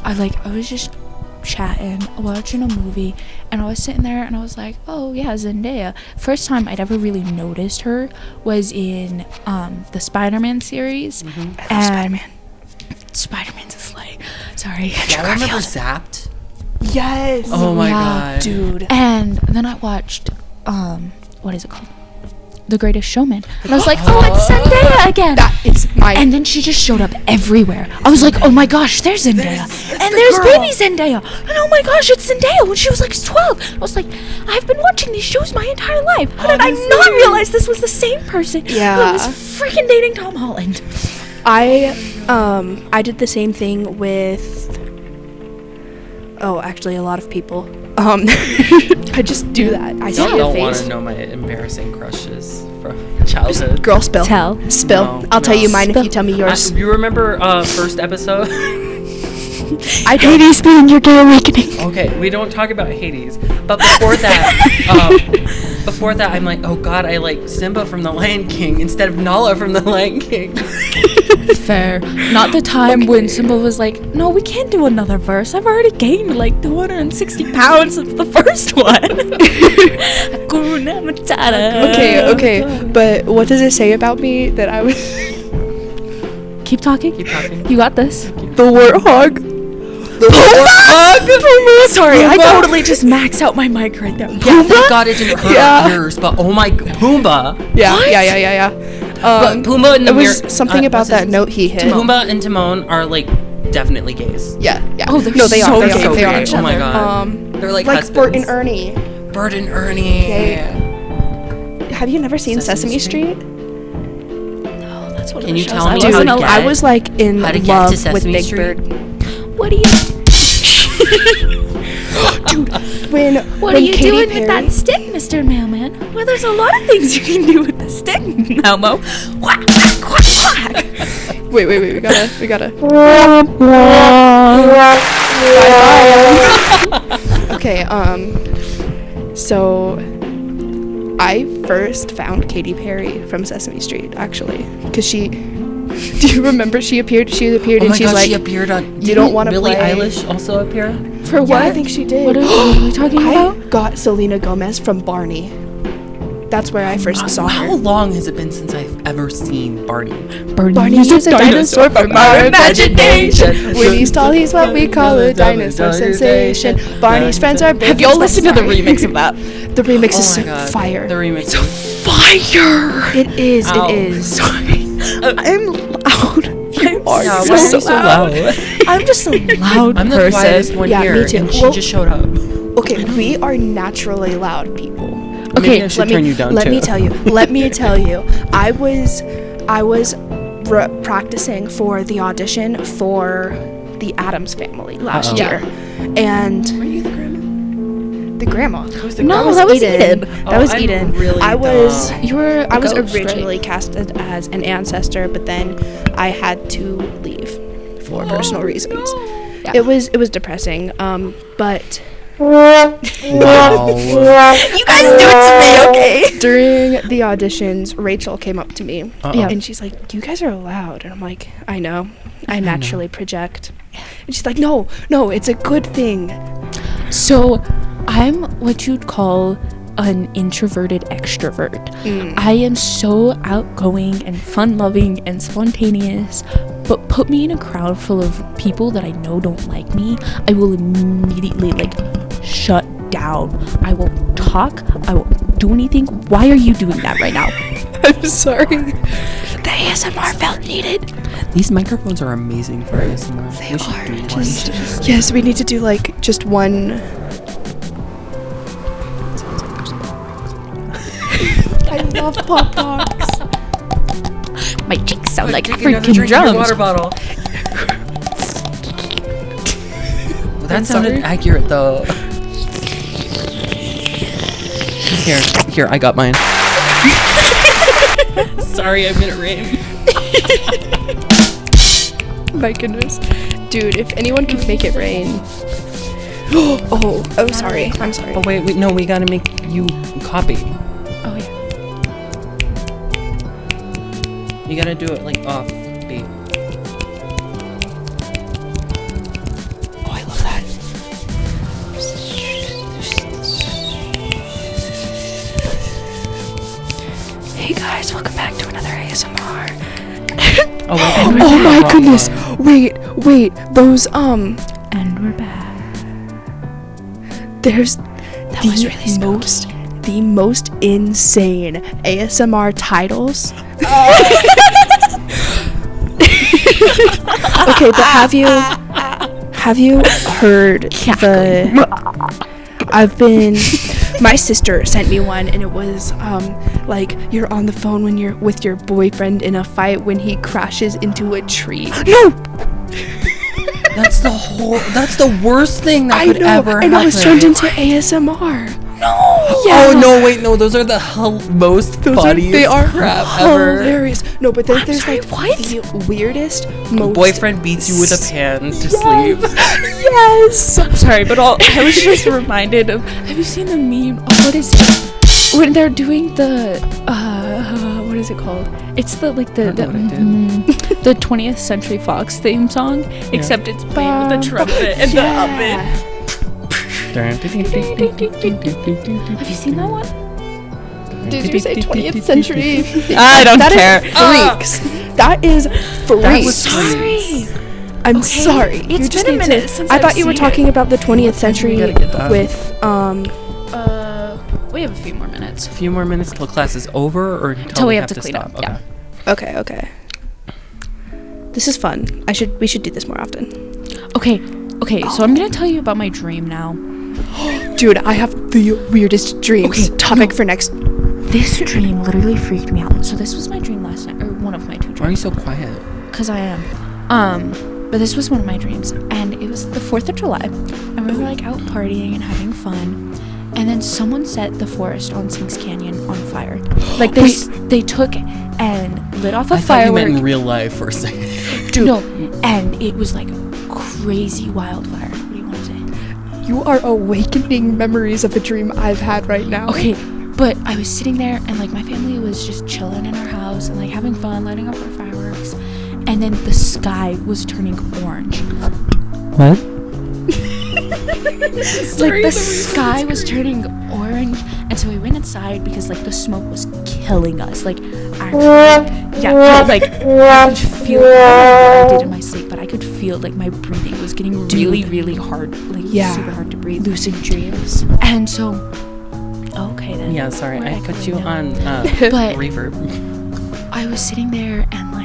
I was just chatting, watching a movie, and I was sitting there and I was like, oh yeah, Zendaya. First time I'd ever really noticed her was in the Spider-Man series. Mm-hmm. And Spider-Man's a slay. Sorry. Yeah, I remember Zapped. Yes. Oh my Yeah. god. Dude. And then I watched what is it called? The Greatest Showman. And I was like, oh, it's Zendaya again. That is my. And then she just showed up everywhere. I was like, oh my gosh, there's Zendaya. And there's baby Zendaya. And oh my gosh, it's Zendaya when she was like 12. I was like, I've been watching these shows my entire life. How did I not realize this was the same person Yeah. who was freaking dating Tom Holland? I did the same thing with. Oh, actually, a lot of people. I just do that. I see Y'all your don't want face. to know my embarrassing crushes from childhood. Girl, spill. Tell. Spill. No, I'll tell no. you mine if you tell me yours. You remember first episode? I don't. Hades being your gay awakening. Okay, we don't talk about Hades, but before that, I'm like, oh god, I like Simba from The Lion King instead of Nala from The Lion King. Fair. Not the time when Simba was like, no, we can't do another verse. I've already gained like 260 pounds since the first one. Hakuna Matata. Okay. But what does it say about me that I was Keep talking. Keep talking. You got this. the warthog? Sorry, I totally just maxed out my mic right there. Yeah, thank God it didn't hurt Yeah. our ears, but oh my, Pumbaa. Yeah. But Pumbaa and It was Namir, something about what's that his- note he hit. Pumbaa and Timon are like definitely gays. Yeah. Oh, they're no, they so are. They gay. are. They gay. are. Oh my god. They're like Like husbands. Bert and Ernie. Bert and Ernie. Okay. Have you never seen Sesame Sesame Street? No, that's what Can it you shows. tell I me wasn't how to allowed- get- I was like in How to get love to with Sesame Big Street? Bird. What are you? Dude, when What when are you Katy doing Perry, with that stick, Mr. Mailman? Well, there's a lot of things you can do with the stick, Elmo. Quack, quack, quack, quack. Wait, we gotta. Okay, so I first found Katy Perry from Sesame Street, actually, because she. Do you remember she appeared? She appeared, Oh and my she's God, like, she appeared on. "You don't want to Billie play." Eilish also appear? For what? I think she did. What are we talking I about? got Selena Gomez from Barney. That's where I first saw How her. long has it been since I've ever seen Barney? Barney is a dinosaur from our imagination. Winnie's tall, he's what we call a dinosaur sensation. Barney's friends are big. Have y'all listened to the remix of that? The remix Oh is my so God. fire. The remix is Fire! It is. Ow. It is. I'm loud. You are. Yeah, You're why are so you so loud? I'm just a loud I'm the person. quietest one Yeah, here, me too. and she Well- just showed up. Okay, we are naturally loud people. Maybe I should turn you down let too. me tell you. Let me tell you. I was practicing for the audition for the Addams Family last Uh-oh. year, and Were you the grandma? the grandma. Who's the No, grandma? that was Eden. That was I'm Eden. really I was. dumb. You were. I was ghost, right? originally casted as an ancestor, but then I had to leave for personal reasons. Yeah. It was depressing. But Wow. you guys do it to me, okay? During the auditions, Rachel came up to me, Uh-oh. and she's like, "You guys are loud," and I'm like, "I know, I naturally project." And she's like, "No, it's a good thing." So, I'm what you'd call an introverted extrovert. I am so outgoing and fun-loving and spontaneous, but put me in a crowd full of people that I know don't like me, I will immediately shut down. I won't talk. I won't do anything. Why are you doing that right now? I'm sorry. The ASMR felt needed. These microphones are amazing for ASMR. We should do one. Yes, we need to do just one. I love Pop Rocks. My cheeks sound like Take another African drink in your drums. water bottle. That I'm sounded sorry. accurate though. Here, I got mine. Sorry, I'm gonna rain. My goodness. Dude, if anyone could make it rain. Oh, sorry. I'm sorry. Oh wait, no, we gotta make you copy. Oh yeah. You gotta do it off beat. Oh, I love that. Hey guys, welcome back to another ASMR. Oh wait, Oh my goodness. Wait. Those And we're back. there's was really spooky. the most insane ASMR titles. Okay, but have you heard my sister sent me one, and it was you're on the phone when you're with your boyfriend in a fight when he crashes into a tree. No, That's the worst thing that could ever happen. and it was turned into ASMR. No. Yeah. Oh no, wait, no, those are the most funniest They are crap ever. hilarious. No, but then there's sorry, what? the weirdest, most Boyfriend beats you with a pan to sleep. Yes. I'm sorry, but I was just reminded of. Have you seen the meme? Oh, what is it? When they're doing the what is it called? It's the I don't know what I did. the 20th Century Fox theme song, except it's playing with the trumpet and the oven. Have you seen that one? Did you say 20th century? I don't care. Freaks. That is freaks. was Sorry. I'm sorry. It's You just been a need minute to- since I I've thought you were seen talking about the 20th century gotta get that. with We have a few more minutes. A few more minutes till class is over, or until Till we we have have to clean stop? up, yeah. Okay. This is fun. We should do this more often. Okay, so I'm gonna tell you about my dream now. Dude, I have the weirdest dreams. Okay, Topic for next. This dream literally freaked me out. So this was my dream last night, or one of my two Why are you dreams. so quiet? Cause I am. But this was one of my dreams, and it was the 4th of July, and we were out partying and having fun, and then someone set the forest on Sinks Canyon on fire. They took and lit off a I thought you meant firework. in real life for a second. Dude. No, and it was crazy wildfire. What do you want to say? You are awakening memories of a dream I've had right now. Okay, But I was sitting there, and like my family was just chilling in our house and like having fun, lighting up our fireworks, and then the sky was turning orange. What? Like the sky was turning orange, and so we went inside because like the smoke was killing us. Like actually, yeah, like I could feel, I don't know what I did in my sleep, but I could feel like my breathing was getting really, really hard, like super hard to breathe. Lucid dreams. And so, okay then. Yeah, sorry, We're I put echoing you now. on But reverb. I was sitting there and like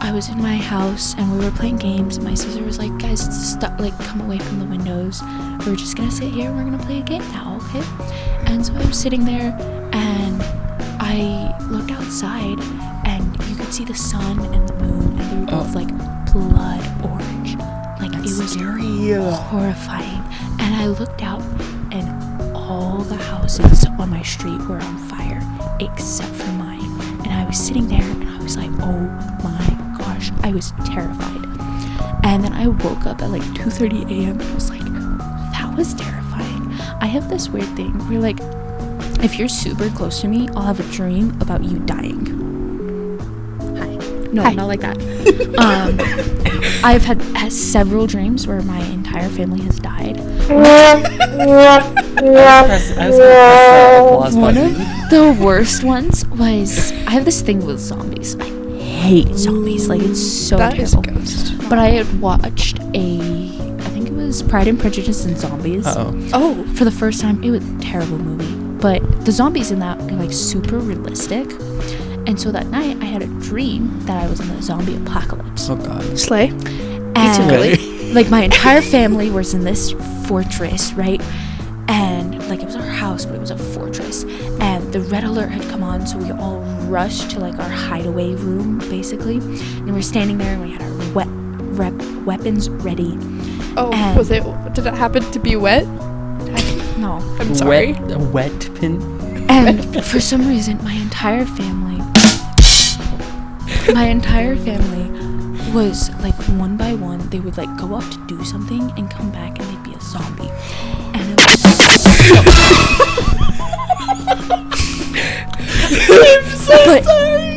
I was in my house and we were playing games, and my sister was like, guys, stop, like come away from the windows, we're just gonna sit here, we're gonna play a game now, okay? And so I was sitting there and I looked outside and you could see the sun and the moon, and they were both like blood orange, like it was horrifying. And I looked out and all the houses on my street were on fire except for mine. And I was sitting there and I was like, oh my gosh, I was terrified. And then I woke up at like 2:30 a.m. and I was like, that was terrifying. I have this weird thing where like if you're super close to me, I'll have a dream about you dying. Hi. No, Hi. not like that. I've had several dreams where my entire family has died. I was gonna press the applause One button. of the worst ones was, I have this thing with zombies. I hate zombies. Like, it's so That is terrible. Ghost. But I had watched I think it was Pride and Prejudice and Zombies. Oh, For the first time. It was a terrible movie. But the zombies in that are like super realistic. And so that night I had a dream that I was in the zombie apocalypse. Oh god. Slay. And really? like my entire family was in this fortress, right? And like it was our house, but it was a fortress. And the red alert had come on, so we all rushed to like our hideaway room, basically. And we were standing there, and we had our weapons ready. Oh, And- did it happen to be wet? No. I'm sorry. A wet pin. And for some reason, my entire family was like one by one, they would like go off to do something and come back and they'd be a zombie. And it was but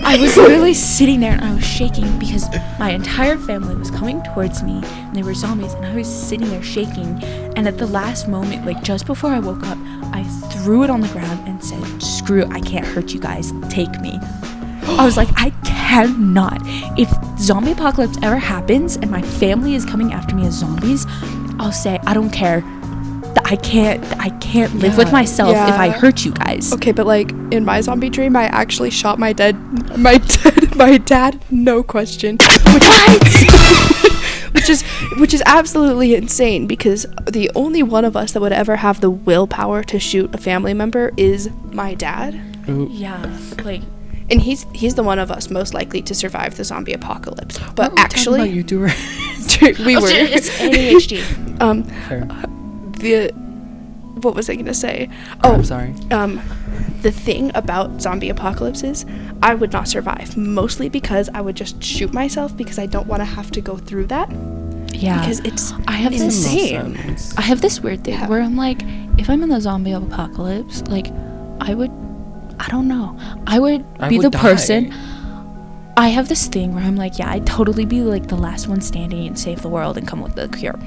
I was literally sitting there and I was shaking because my entire family was coming towards me and they were zombies, and I was sitting there shaking. And at the last moment, like just before I woke up, I threw it on the ground and said, screw it, I can't hurt you guys, take me. I was like, I cannot. If zombie apocalypse ever happens and my family is coming after me as zombies, I'll say, I don't care. I can't live with myself if I hurt you guys. Okay, but like in my zombie dream, I actually shot my dad, no question. Which is absolutely insane, because the only one of us that would ever have the willpower to shoot a family member is my dad. Ooh. Yeah, like And he's the one of us most likely to survive the zombie apocalypse. But Weren't we actually, talking about YouTuber. we were. it's ADHD. Fair. What was I gonna say? I'm sorry. The thing about zombie apocalypses, I would not survive. Mostly because I would just shoot myself, because I don't want to have to go through that. Yeah, Because it's I have this insane. I have this weird thing Yeah. where I'm like, if I'm in the zombie apocalypse, like I would be the die. person. I have this thing where I'm like, yeah, I'd totally be like the last one standing and save the world and come with the cure.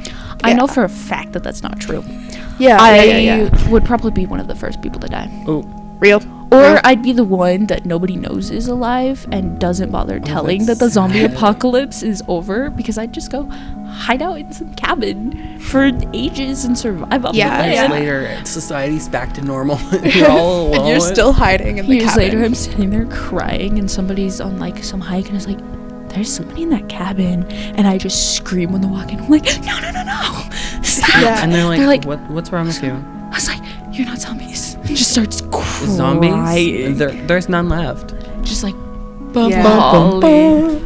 I know for a fact that that's not true. Yeah, I would probably be one of the first people to die. Oh, Real. Or I'd be the one that nobody knows is alive and doesn't bother telling that the that's zombie sad. apocalypse is over, because I'd just go hide out in some cabin for ages and survive off Yeah, the years land. later, society's back to normal. You're all alone. And you're still hiding in the Years cabin. later, I'm sitting there crying, and somebody's on like some hike, and it's like, there's somebody in that cabin, and I just scream when they walk in. I'm like, no, stop! Yeah. And they're They're like, like- what's wrong with you? I was like, you're not zombies. And just starts crying. Zombies? There's none left. Just like, Yeah. bawling.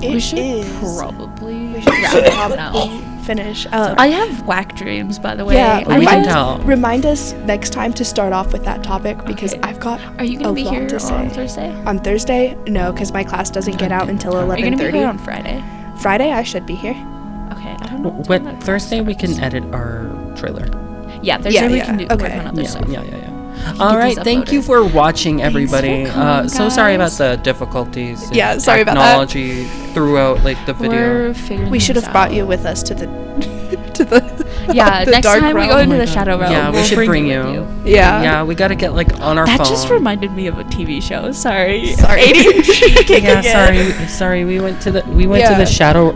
It We should is. probably We should wrap it up now. probably finish. I have whack dreams, by the way. Yeah, we can remind, tell. remind us next time to start off with that topic, because Okay. I've got Are you a gonna be lot here to on say. Thursday? On Thursday. No, because my class doesn't get out until Are you gonna be 11:30. here on Friday? Friday, I should be here. Okay, I don't know. What Thursday we can edit our trailer. Yeah, Thursday we yeah, can do okay. work on other Yeah, stuff. yeah. All get right, these thank you uploaded. for watching, everybody. coming, So sorry about guys. the difficulties. in Yeah, sorry about that. technology throughout like the video. We're figuring We should things have brought out. you with us to the to the Yeah, the next dark time we go realm. into Oh my the God. shadow realm, Yeah, we we'll should bring you. with Yeah. Yeah, we gotta get like on our That phone. just reminded me of a TV show. Sorry. Sorry. ADHD kicking Yeah, in. sorry. We went to the Yeah. shadow.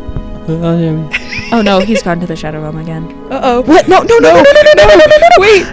Oh no, he's gone to the shadow realm again. Uh-oh. What? No. Wait.